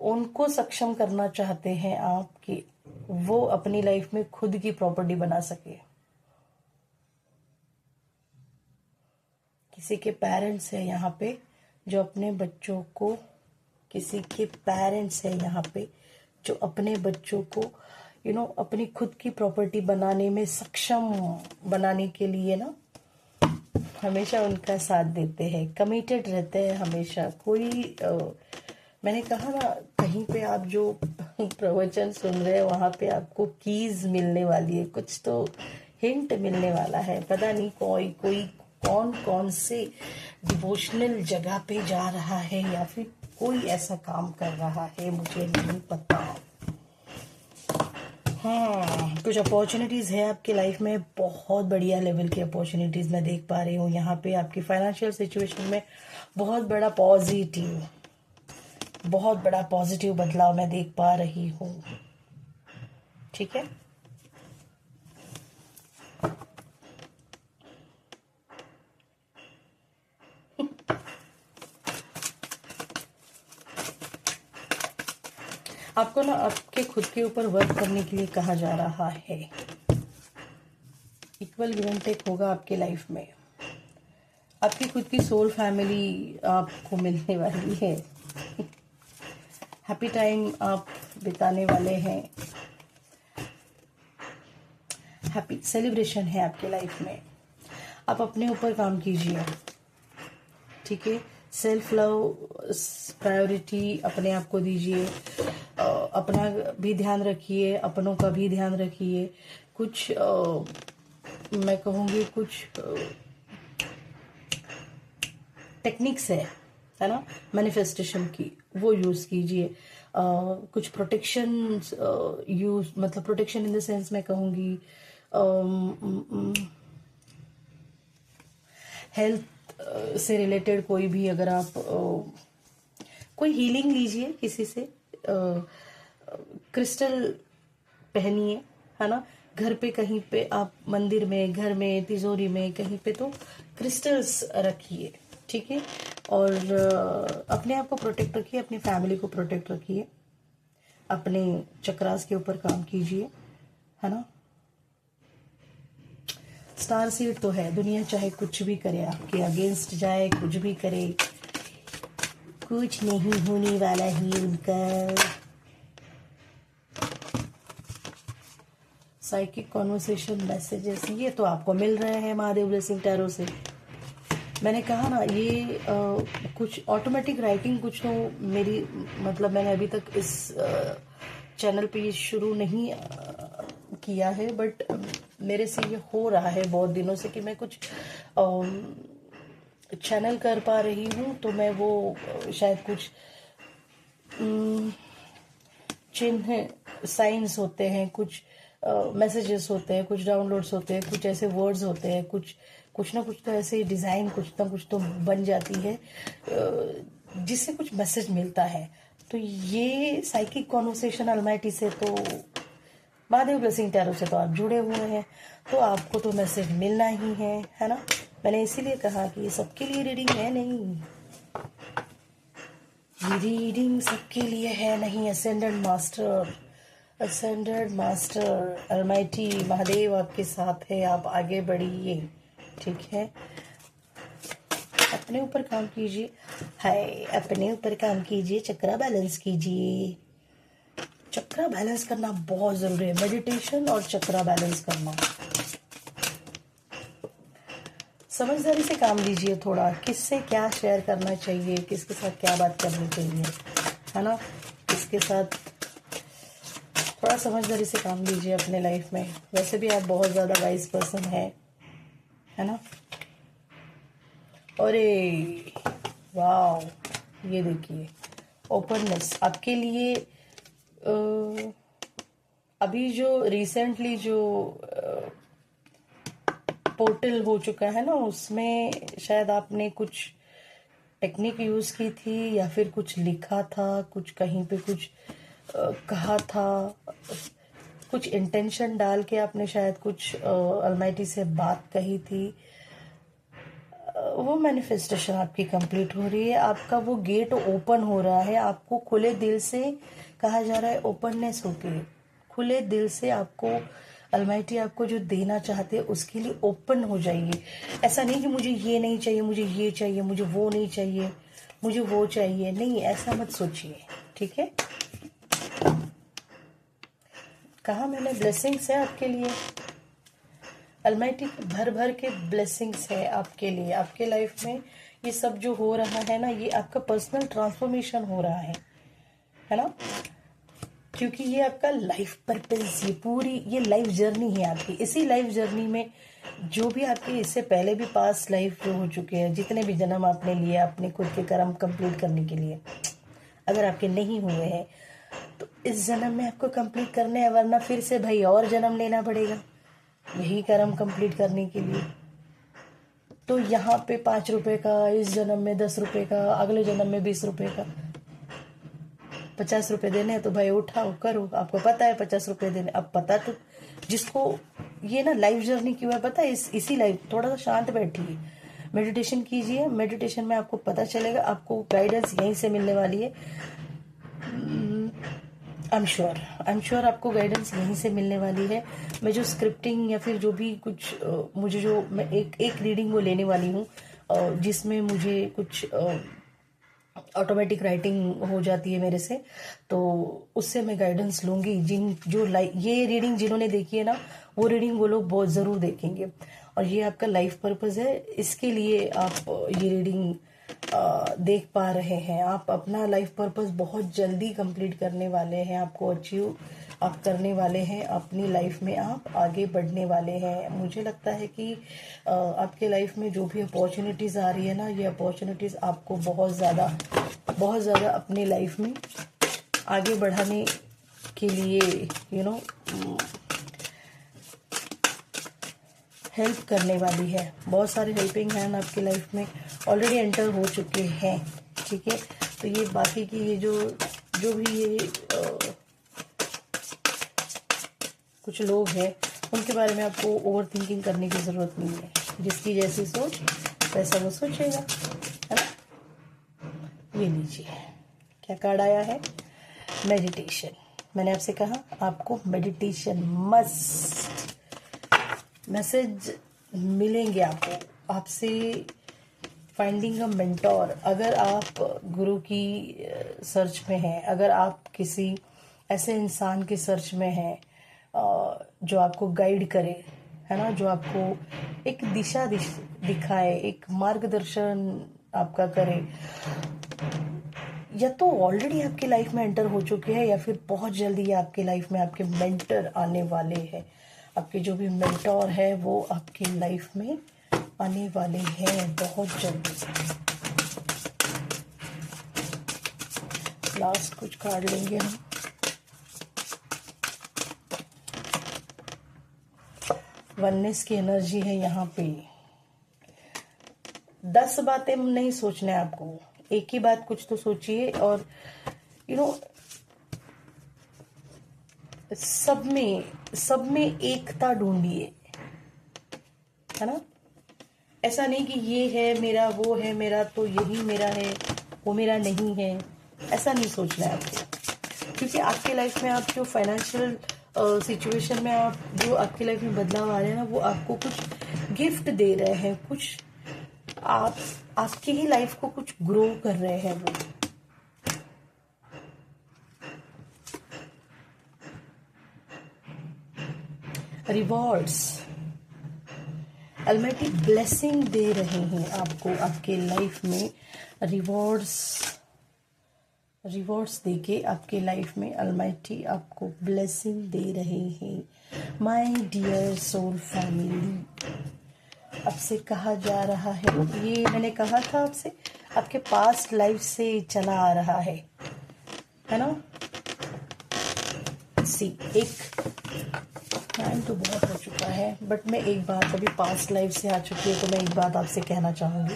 उनको सक्षम करना चाहते हैं आप कि वो अपनी लाइफ में खुद की प्रॉपर्टी बना सके। किसी के पेरेंट्स है यहाँ पे जो अपने बच्चों को, किसी के पेरेंट्स है यहाँ पे जो अपने बच्चों को अपनी खुद की प्रॉपर्टी बनाने में सक्षम बनाने के लिए ना हमेशा उनका साथ देते हैं, कमिटेड रहते हैं हमेशा। मैंने कहा ना, कहीं पे आप जो प्रवचन सुन रहे हैं वहां पे आपको कीज मिलने वाली है, कुछ तो हिंट मिलने वाला है। पता नहीं कोई कौन कौन से डिवोशनल जगह पे जा रहा है या फिर कोई ऐसा काम कर रहा है, मुझे नहीं पता। हाँ, कुछ अपॉर्चुनिटीज है आपकी लाइफ में, बहुत बढ़िया लेवल की अपॉर्चुनिटीज मैं देख पा रही हूँ यहाँ पे। आपकी फाइनेंशियल सिचुएशन में बहुत बड़ा पॉजिटिव बदलाव मैं देख पा रही हूँ। ठीक है, आपको ना आपके खुद के ऊपर वर्क करने के लिए कहा जा रहा है। इक्वल गिव एंड टेक होगा आपके लाइफ में। आपकी खुद की सोल फैमिली आपको मिलने वाली है। हैप्पी टाइम आप बिताने वाले हैं, हैप्पी सेलिब्रेशन है आपके लाइफ में। आप अपने ऊपर काम कीजिए, ठीक है। सेल्फ लव प्रायोरिटी अपने आप को दीजिए, अपना भी ध्यान रखिए, अपनों का भी ध्यान रखिए। कुछ मैं कहूँगी कुछ टेक्निक्स है ना मैनिफेस्टेशन की, वो यूज कीजिए। कुछ प्रोटेक्शन यूज, मतलब प्रोटेक्शन इन द सेंस मैं कहूँगी हेल्थ से रिलेटेड कोई भी, अगर आप कोई हीलिंग लीजिए किसी से, क्रिस्टल पहनिए, है ना। घर पे कहीं पे आप मंदिर में, घर में, तिजोरी में, कहीं पे तो क्रिस्टल्स रखिए, ठीक है। और अपने आप को प्रोटेक्ट रखिए, अपनी फैमिली को प्रोटेक्ट रखिए, अपने चक्रास के ऊपर काम कीजिए, है ना। स्टार सीड तो है, दुनिया चाहे कुछ भी करे, आपके अगेंस्ट जाए, कुछ भी करे, कुछ नहीं होने वाला ही उनका। साइकिक कॉन्वर्सेशन मैसेजेस ये तो आपको मिल रहे हैं महादेव ब्लेसिंग टैरो से। मैंने कहा ना, ये कुछ ऑटोमेटिक राइटिंग कुछ तो मेरी, मतलब मैंने अभी तक इस चैनल पे ये शुरू नहीं किया है, बट मेरे से ये हो रहा है बहुत दिनों से कि मैं कुछ चैनल कर पा रही हूँ, तो मैं वो शायद कुछ चिन्ह, साइंस होते हैं, कुछ मैसेजेस होते हैं, कुछ डाउनलोड्स होते हैं, कुछ ऐसे वर्ड्स होते हैं, कुछ ना कुछ तो ऐसे डिज़ाइन कुछ ना कुछ तो बन जाती है जिससे कुछ मैसेज मिलता है। तो ये साइकिक कॉन्वर्सेशन अलमाइटी से, तो महादेव ब्लेसिंग टैरो से तो आप जुड़े हुए हैं, तो आपको तो मैसेज मिलना ही है ना। मैंने इसीलिए कहा कि ये सबके लिए रीडिंग है नहीं, ये रीडिंग सबके लिए है नहीं। असेंडेड मास्टर अलमाइटी महादेव आपके साथ है, आप आगे बढ़िए, ठीक है। अपने ऊपर काम कीजिए, हाय, अपने ऊपर काम कीजिए, चक्रा बैलेंस कीजिए। चक्रा बैलेंस करना बहुत जरूरी है, मेडिटेशन और चक्रा बैलेंस करना। समझदारी से काम लीजिए थोड़ा, किससे क्या शेयर करना चाहिए, किसके साथ क्या बात करनी चाहिए, है ना। इसके साथ थोड़ा समझदारी से काम लीजिए अपने लाइफ में। वैसे भी आप बहुत ज़्यादा वाइज पर्सन है ना। अरे वाह, ये देखिए, ओपननेस आपके लिए। अभी जो रिसेंटली जो पोर्टल हो चुका है ना, उसमें शायद आपने कुछ टेक्निक यूज की थी, या फिर कुछ लिखा था, कुछ कहीं पे कुछ कहा था, कुछ इंटेंशन डाल के आपने शायद कुछ अलमाइटी से बात कही थी। वो मैनिफेस्टेशन आपकी कंप्लीट हो रही है, आपका वो गेट ओपन हो रहा है। आपको खुले दिल से कहा जा रहा है, ओपननेस होके, खुले दिल से आपको अलमाइटी आपको जो देना चाहते हैं उसके लिए ओपन हो जाइए। ऐसा नहीं कि मुझे ये नहीं चाहिए, मुझे ये चाहिए, मुझे वो नहीं चाहिए, मुझे वो चाहिए, नहीं, ऐसा मत सोचिए, ठीक है। कहा मैंने, ब्लेसिंग्स है आपके लिए, अलमाइटी भर भर के ब्लेसिंग्स है आपके लिए। आपके लाइफ में ये सब जो हो रहा है ना, ये आपका पर्सनल ट्रांसफॉर्मेशन हो रहा है ना, क्योंकि ये आपका लाइफ पर्पस, ये पूरी ये लाइफ जर्नी है आपकी। इसी लाइफ जर्नी में जो भी आपके इससे पहले भी पास्ट लाइफ जो हो चुके हैं, जितने भी जन्म आपने लिए अपने खुद के कर्म कंप्लीट करने के लिए, अगर आपके नहीं हुए हैं तो इस जन्म में आपको कंप्लीट करने हैं, वरना फिर से भाई और जन्म लेना पड़ेगा यही कर्म कंप्लीट करने के लिए। तो यहाँ पे 5 रुपए का, इस जन्म में 10 रुपए का, अगले जन्म में 20 रुपए का, 50 रुपए देने हैं तो भाई उठाओ करो। आपको पता है 50 रुपए देने, अब पता तो जिसको ये ना लाइफ जर्नी क्यों है पता है, इसी लाइफ, थोड़ा सा शांत बैठिए, मेडिटेशन कीजिए। मेडिटेशन में आपको पता चलेगा, आपको गाइडेंस यहीं से मिलने वाली है। आई एम श्योर आपको गाइडेंस यहीं से मिलने वाली है। मैं जो स्क्रिप्टिंग या फिर जो भी कुछ मुझे जो मैं एक रीडिंग वो लेने वाली हूँ, जिसमें मुझे कुछ ऑटोमेटिक राइटिंग हो जाती है मेरे से, तो उससे मैं गाइडेंस लूंगी। ये रीडिंग जिन्होंने देखी है ना, वो रीडिंग वो लोग बहुत ज़रूर देखेंगे। और ये आपका लाइफ पर्पस है, इसके लिए आप ये रीडिंग देख पा रहे हैं। आप अपना लाइफ पर्पस बहुत जल्दी कंप्लीट करने वाले हैं, आपको अचीव आप करने वाले हैं अपनी लाइफ में, आप आगे बढ़ने वाले हैं। मुझे लगता है कि आपके लाइफ में जो भी अपॉर्चुनिटीज़ आ रही है ना, ये अपॉर्चुनिटीज़ आपको बहुत ज़्यादा अपनी लाइफ में आगे बढ़ाने के लिए हेल्प करने वाली है। बहुत सारे हेल्पिंग हैंड आपकी लाइफ में ऑलरेडी एंटर हो चुके हैं, ठीक है। तो ये बाकी की ये जो भी ये कुछ लोग हैं उनके बारे में आपको ओवर थिंकिंग करने की ज़रूरत नहीं है। जिसकी जैसी सोच वैसा वो सोचेगा, है ना। ये लीजिए क्या कार्ड आया है, मेडिटेशन। मैंने आपसे कहा आपको मेडिटेशन मस्ट, मैसेज मिलेंगे आपको आपसे, फाइंडिंग अ मेंटोर। अगर आप गुरु की सर्च में हैं, अगर आप किसी ऐसे इंसान के सर्च में हैं जो आपको गाइड करे, है ना, जो आपको एक दिशा दिखाए, एक मार्गदर्शन आपका करे, या तो ऑलरेडी आपकी लाइफ में एंटर हो चुके हैं या फिर बहुत जल्दी आपके लाइफ में आपके मेंटर आने वाले हैं। आपके जो भी मेंटोर है वो आपकी लाइफ में आने वाले हैं बहुत जल्दी। लास्ट कुछ कार्ड लेंगे हम। वननेस की एनर्जी है यहाँ पे। 10 बातें नहीं सोचना है आपको, एक ही बात कुछ तो सोचिए, और सब में एकता ढूंढिए, है ना। ऐसा नहीं कि ये है मेरा, वो है मेरा, तो यही मेरा है, वो मेरा नहीं है, ऐसा नहीं सोचना है आपको। क्योंकि आपके लाइफ में आप जो फाइनेंशियल सिचुएशन में आप जो आपकी लाइफ में बदलाव आ रहे हैं ना, वो आपको कुछ गिफ्ट दे रहे हैं, कुछ आपकी ही लाइफ को कुछ ग्रो कर रहे हैं वो। रिवॉर्ड्स, अलमाइटी ब्लेसिंग दे रहे हैं आपको आपके लाइफ में। रिवॉर्ड्स देके आपके लाइफ में अलमाइटी आपको ब्लेसिंग दे रहे हैं। माय डियर सोल फैमिली, आपसे कहा जा रहा है, ये मैंने कहा था आपसे, आपके पास्ट लाइफ से चला आ रहा है ना। एक टाइम तो बहुत हो चुका है, बट मैं एक बात, अभी पास्ट लाइफ से आ चुकी है तो मैं एक बात आपसे कहना चाहूंगी।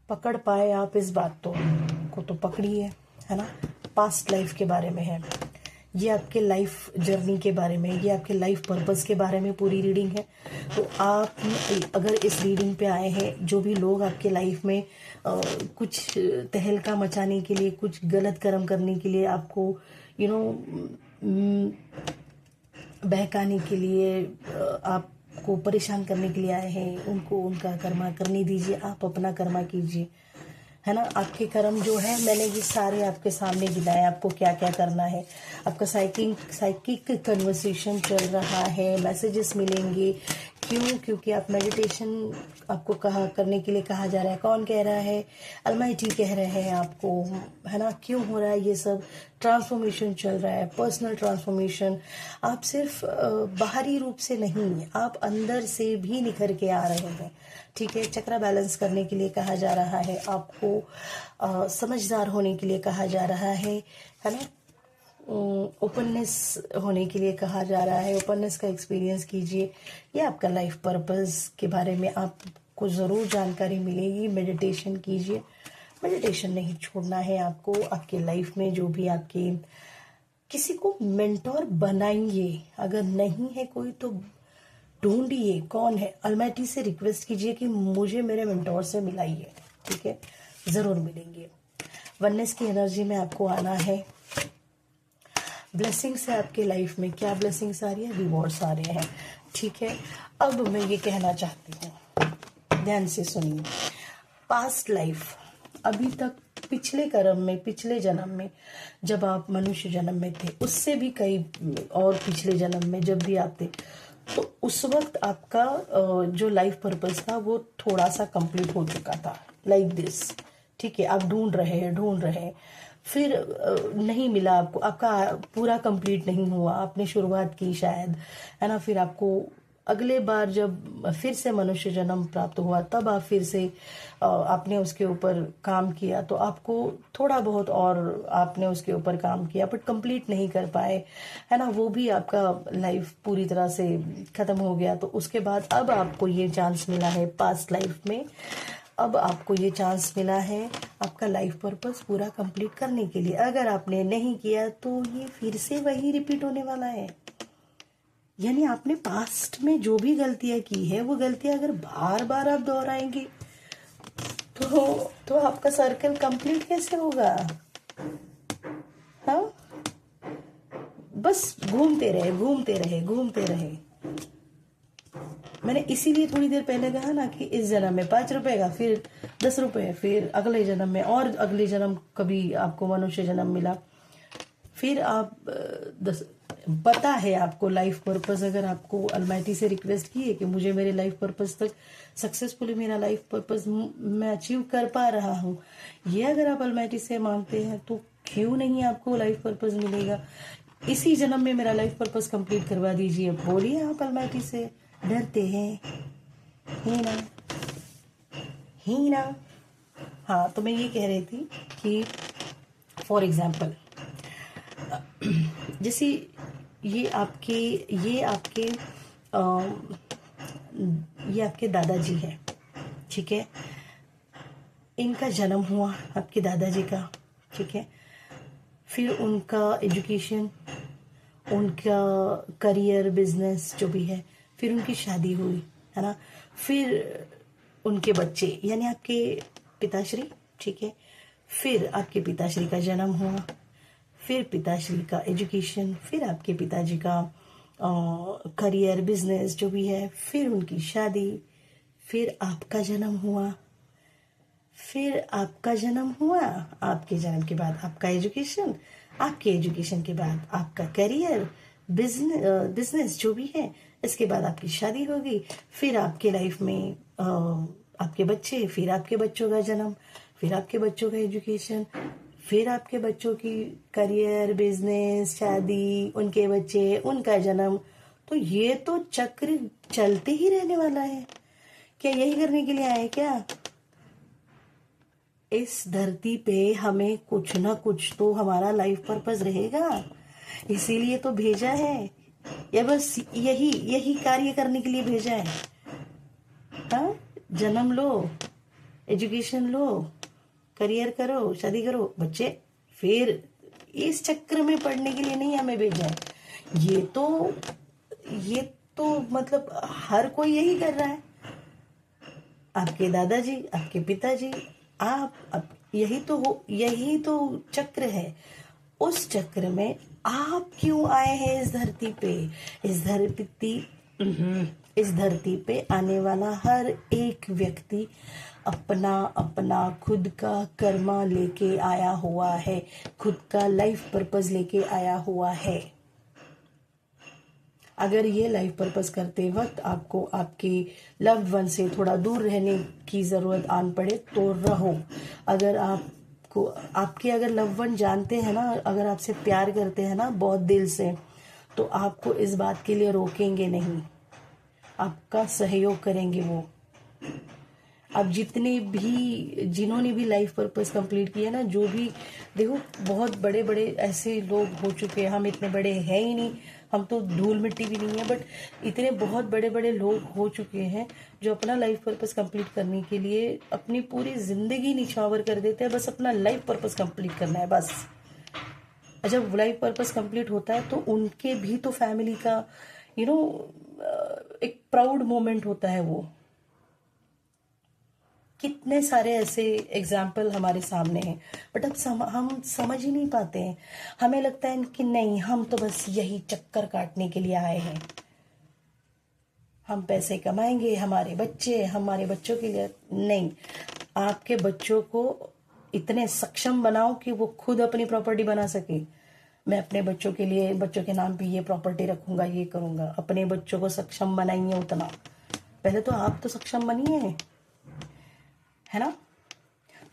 पकड़ पाए आप इस बात को तो पकड़िए, है ना। पास्ट लाइफ के बारे में है ये, आपके लाइफ जर्नी के बारे में, ये आपके लाइफ पर्पस के बारे में पूरी रीडिंग है। तो आप अगर इस रीडिंग पे आए हैं, जो भी लोग आपके लाइफ में कुछ तहलका मचाने के लिए, कुछ गलत कर्म करने के लिए, आपको बहकाने के लिए, आपको परेशान करने के लिए आए हैं, उनको उनका कर्मा करने दीजिए, आप अपना कर्मा कीजिए, है ना। आपके कर्म जो है मैंने ये सारे आपके सामने गिनाए, आपको क्या क्या करना है। आपका साइकिक कन्वर्सेशन चल रहा है, मैसेजेस मिलेंगे। क्यों? क्योंकि आप मेडिटेशन आपको करने के लिए कहा जा रहा है। कौन कह रहा है? अलमाइटी कह रहे हैं आपको, है ना। क्यों हो रहा है ये सब? ट्रांसफॉर्मेशन चल रहा है, पर्सनल ट्रांसफॉर्मेशन। आप सिर्फ बाहरी रूप से नहीं, आप अंदर से भी निखर के आ रहे हैं, ठीक है। चक्रा बैलेंस करने के लिए कहा जा रहा है आपको, समझदार होने के लिए कहा जा रहा है ना। ओपननेस होने के लिए कहा जा रहा है, ओपननेस का एक्सपीरियंस कीजिए। ये आपका लाइफ पर्पस के बारे में आपको ज़रूर जानकारी मिलेगी। मेडिटेशन कीजिए, मेडिटेशन नहीं छोड़ना है आपको। आपके लाइफ में जो भी आपके, किसी को मेंटोर बनाइए, अगर नहीं है कोई तो ढूंढिए कौन है। अलमाइटी से रिक्वेस्ट कीजिए कि मुझे मेरे मेंटोर से मिलाइए, ठीक है, जरूर मिलेंगे। वननेस की एनर्जी में आपको आना है। ब्लेसिंग्स है आपके लाइफ में, क्या ब्लेसिंग्स आ रही है? रिवॉर्ड्स आ रहे हैं, ठीक है। अब मैं ये कहना चाहती हूँ, ध्यान से सुनिए। पास्ट लाइफ, अभी तक पिछले कर्म में, पिछले जन्म में जब आप मनुष्य जन्म में थे, उससे भी कई और पिछले जन्म में जब भी आप थे, तो उस वक्त आपका जो लाइफ पर्पस था वो थोड़ा सा कंप्लीट हो चुका था, लाइक दिस, ठीक है। आप ढूंढ रहे हैं, फिर नहीं मिला आपको, आपका पूरा कंप्लीट नहीं हुआ, आपने शुरुआत की शायद, है ना। फिर आपको अगले बार जब फिर से मनुष्य जन्म प्राप्त हुआ, तब आप फिर से आपने उसके ऊपर काम किया, तो आपको थोड़ा बहुत और आपने उसके ऊपर काम किया, बट कंप्लीट नहीं कर पाए, है ना। वो भी आपका लाइफ पूरी तरह से खत्म हो गया। तो उसके बाद अब आपको ये चांस मिला है पास्ट लाइफ में अब आपको ये चांस मिला है आपका लाइफ पर्पस पूरा कंप्लीट करने के लिए। अगर आपने नहीं किया तो ये फिर से वही रिपीट होने वाला है। यानी आपने पास्ट में जो भी गलतियां की है वो गलतियां अगर बार बार आप दोहराएंगे तो आपका सर्कल कंप्लीट कैसे होगा? हाँ, बस घूमते रहे घूमते रहे घूमते रहे। मैंने इसीलिए थोड़ी देर पहले कहा ना कि इस जन्म में 5 रुपए का, फिर 10 रुपए, फिर अगले जन्म में, और अगले जन्म कभी आपको मनुष्य जन्म मिला, फिर आप 10। पता है आपको लाइफ पर्पस। अगर आपको अलमाइटी से रिक्वेस्ट की है कि मुझे मेरे लाइफ पर्पस तक सक्सेसफुली मेरा लाइफ पर्पस मैं अचीव कर पा रहा हूँ, ये अगर आप अलमाइटी से मांगते हैं तो क्यों नहीं आपको लाइफ पर्पस मिलेगा? इसी जन्म में मेरा लाइफ पर्पस कंप्लीट करवा दीजिए, बोलिए आप अलमाइटी से। डरते हैं ही ना, ही ना। हाँ, तो मैं ये कह रही थी कि फॉर एग्जाम्पल जैसे ये आपके ये आपके ये आपके दादाजी है, ठीक है। इनका जन्म हुआ आपके दादाजी का, ठीक है। फिर उनका एजुकेशन, उनका करियर, बिजनेस जो भी है, फिर उनकी शादी हुई, है ना। फिर उनके बच्चे यानी आपके पिताश्री, ठीक है। फिर आपके पिताश्री का जन्म हुआ, फिर पिताश्री का एजुकेशन, फिर आपके पिताजी का करियर, बिजनेस जो भी है, फिर उनकी शादी, फिर आपका जन्म हुआ, फिर आपका जन्म हुआ, आपके जन्म के बाद आपका एजुकेशन, आपके एजुकेशन के बाद आपका करियर, बिजनेस जो भी है, इसके बाद आपकी शादी होगी, फिर आपके लाइफ में आपके बच्चे, फिर आपके बच्चों का जन्म, फिर आपके बच्चों का एजुकेशन, फिर आपके बच्चों की करियर, बिजनेस, शादी, उनके बच्चे, उनका जन्म। तो ये तो चक्र चलते ही रहने वाला है। क्या यही करने के लिए आए क्या? इस धरती पे हमें कुछ ना कुछ तो हमारा लाइफ पर्पस रहेगा, इसीलिए तो भेजा है, या बस यही यही कार्य करने के लिए भेजा है? हाँ, जन्म लो, एजुकेशन लो, करियर करो, शादी करो, बच्चे, फिर इस चक्र में पढ़ने के लिए नहीं हमें भेजा है। ये तो मतलब हर कोई यही कर रहा है। आपके दादाजी, आपके पिताजी, आप यही तो चक्र है। उस चक्र में आप क्यों आए हैं इस धरती पे? इस धरती पे आने वाला हर एक व्यक्ति अपना अपना खुद का कर्मा लेके आया हुआ है, खुद का लाइफ पर्पस लेके आया हुआ है। अगर ये लाइफ पर्पस करते वक्त आपको आपके लव्ड वन से थोड़ा दूर रहने की जरूरत आन पड़े तो रहो। अगर आपको आपके अगर लव्ड वन जानते हैं ना, अगर आपसे प्यार करते हैं ना बहुत दिल से, तो आपको इस बात के लिए रोकेंगे नहीं, आपका सहयोग करेंगे वो। अब जिन्होंने भी लाइफ पर्पस कंप्लीट किया ना, जो भी देखो, बहुत बड़े बड़े ऐसे लोग हो चुके हैं, हम इतने बड़े हैं ही नहीं, हम तो धूल मिट्टी भी नहीं है, बट इतने बहुत बड़े बड़े लोग हो चुके हैं जो अपना लाइफ पर्पस कंप्लीट करने के लिए अपनी पूरी जिंदगी निछावर कर देते हैं। बस अपना लाइफ पर्पस कंप्लीट करना है बस। जब लाइफ पर्पस कंप्लीट होता है तो उनके भी तो फैमिली का एक प्राउड मोमेंट होता है वो। कितने सारे ऐसे एग्जाम्पल हमारे सामने हैं, बट अब हम समझ ही नहीं पाते हैं। हमें लगता है कि नहीं, हम तो बस यही चक्कर काटने के लिए आए हैं, हम पैसे कमाएंगे, हमारे बच्चों के लिए नहीं। आपके बच्चों को इतने सक्षम बनाओ कि वो खुद अपनी प्रॉपर्टी बना सके। मैं अपने बच्चों के लिए, बच्चों के नाम पे ये प्रॉपर्टी रखूंगा, ये करूंगा। अपने बच्चों को सक्षम बनाइए उतना, पहले तो आप तो सक्षम बनिए, है ना।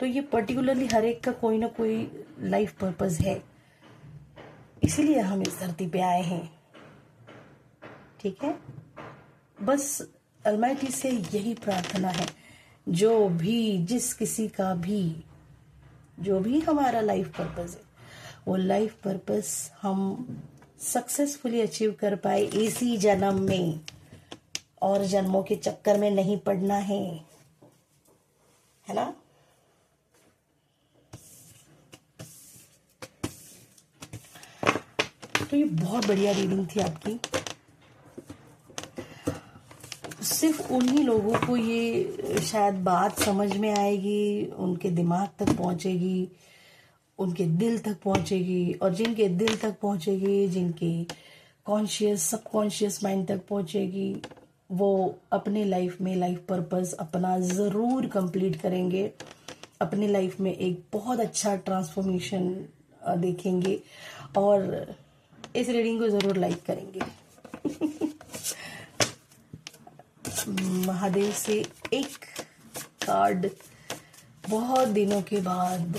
तो ये पर्टिकुलरली हर एक का कोई ना कोई लाइफ पर्पस है, इसीलिए हम इस धरती पे आए हैं, ठीक है। बस अलमाइटी से यही प्रार्थना है, जो भी हमारा लाइफ पर्पस है, वो लाइफ पर्पस हम सक्सेसफुली अचीव कर पाए इसी जन्म में, और जन्मों के चक्कर में नहीं पड़ना है है ना। तो ये बहुत बढ़िया रीडिंग थी आपकी। सिर्फ उन्हीं लोगों को ये शायद बात समझ में आएगी, उनके दिमाग तक पहुंचेगी, उनके दिल तक पहुंचेगी, और जिनके दिल तक पहुंचेगी, जिनके कॉन्शियस सबकॉन्शियस माइंड तक पहुंचेगी, वो अपने लाइफ में लाइफ पर्पस अपना ज़रूर कंप्लीट करेंगे, अपने लाइफ में एक बहुत अच्छा ट्रांसफॉर्मेशन देखेंगे, और इस रीडिंग को ज़रूर लाइक करेंगे। महादेव से एक कार्ड बहुत दिनों के बाद,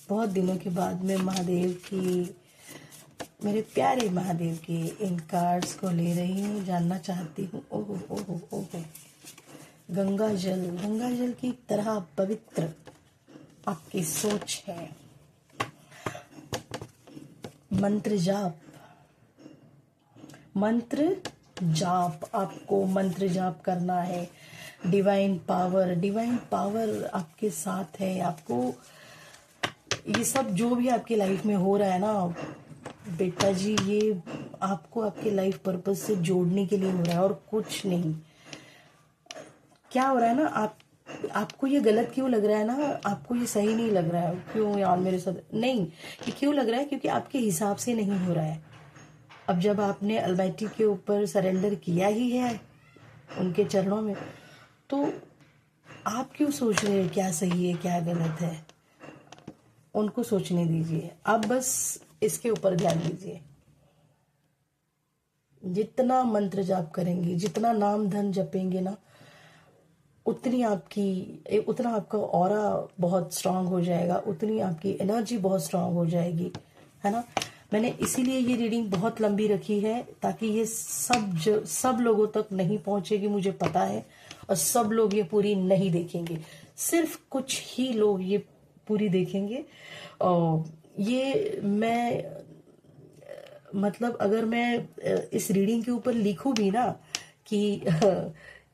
बहुत दिनों के बाद मैं महादेव की, मेरे प्यारे महादेव के इन कार्ड्स को ले रही हूँ, जानना चाहती हूँ। ओहो ओहो ओहो, गंगा जल की तरह पवित्र आपकी सोच है। मंत्र जाप आपको मंत्र जाप करना है। डिवाइन पावर आपके साथ है। आपको ये सब जो भी आपकी लाइफ में हो रहा है ना बेटा जी, ये आपको आपके लाइफ पर्पस से जोड़ने के लिए हो रहा है और कुछ नहीं। क्या हो रहा है ना, आपको ये गलत क्यों लग रहा है ना, आपको ये सही नहीं लग रहा है, क्यों यार मेरे साथ नहीं, ये क्यों लग रहा है, क्योंकि आपके हिसाब से नहीं हो रहा है। अब जब आपने अलमाइटी के ऊपर सरेंडर किया ही है उनके चरणों में, तो आप क्यों सोच रहे हैं क्या सही है क्या गलत है। उनको सोचने दीजिए, आप बस इसके ऊपर ध्यान दीजिए। जितना मंत्र जाप करेंगे, जितना नाम धन जपेंगे ना, उतना आपका ऑरा बहुत स्ट्रांग हो जाएगा, उतनी आपकी एनर्जी बहुत स्ट्रांग हो जाएगी, है ना। मैंने इसीलिए ये रीडिंग बहुत लंबी रखी है, ताकि ये सब लोगों तक नहीं पहुंचेगी, मुझे पता है, और सब लोग ये पूरी नहीं देखेंगे, सिर्फ कुछ ही लोग ये पूरी देखेंगे। और ये मैं मतलब अगर मैं इस रीडिंग के ऊपर लिखूं भी ना कि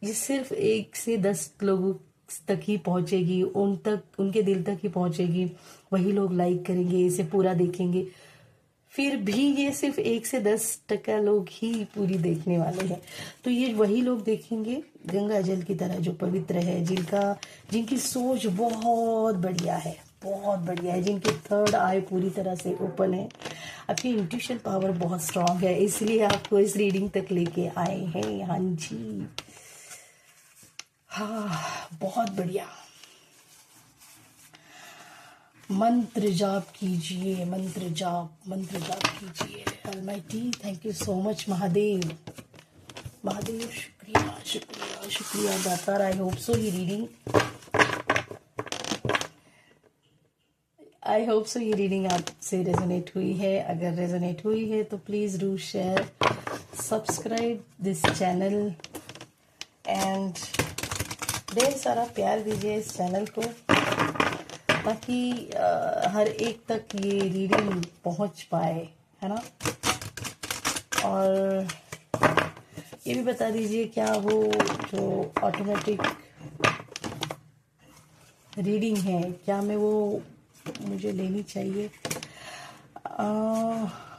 ये सिर्फ 1 से 10 लोगों तक ही पहुंचेगी, उनके दिल तक ही पहुंचेगी, वही लोग लाइक करेंगे, इसे पूरा देखेंगे, फिर भी ये सिर्फ 1 से 10% लोग ही पूरी देखने वाले हैं। तो ये वही लोग देखेंगे गंगा जल की तरह जो पवित्र है, जिनकी सोच बहुत बढ़िया है, बहुत बढ़िया है, जिनके थर्ड आई पूरी तरह से ओपन है। आपकी इंट्यूशन पावर बहुत स्ट्रांग है, इसलिए आपको इस रीडिंग तक लेके आए हैं। हाँ जी, हाँ बहुत बढ़िया। मंत्र जाप कीजिए, मंत्र जाप कीजिए। Almighty thank you so much Mahadev, शुक्रिया शुक्रिया शुक्रिया दातार। आई होप सो ये रीडिंग आपसे रेजोनेट हुई है। अगर रेजोनेट हुई है तो please do share, subscribe this channel and ढेर सारा प्यार दीजिए इस चैनल को, ताकि हर एक तक ये रीडिंग पहुंच पाए, है ना। और ये भी बता दीजिए क्या वो जो ऑटोमेटिक रीडिंग है, क्या मुझे लेनी चाहिए,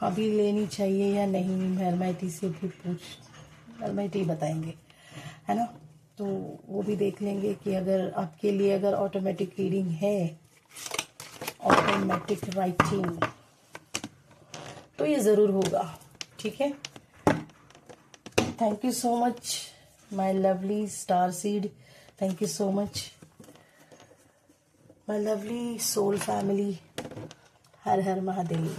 अभी लेनी चाहिए या नहीं। अलमाइटी से भी अलमाइटी बताएंगे, है ना। तो वो भी देख लेंगे कि अगर आपके लिए अगर ऑटोमेटिक रीडिंग है, ऑटोमेटिक राइटिंग, तो ये ज़रूर होगा, ठीक है। Thank you so much my lovely star seed, thank you so much my lovely soul family. हर हर महादेव।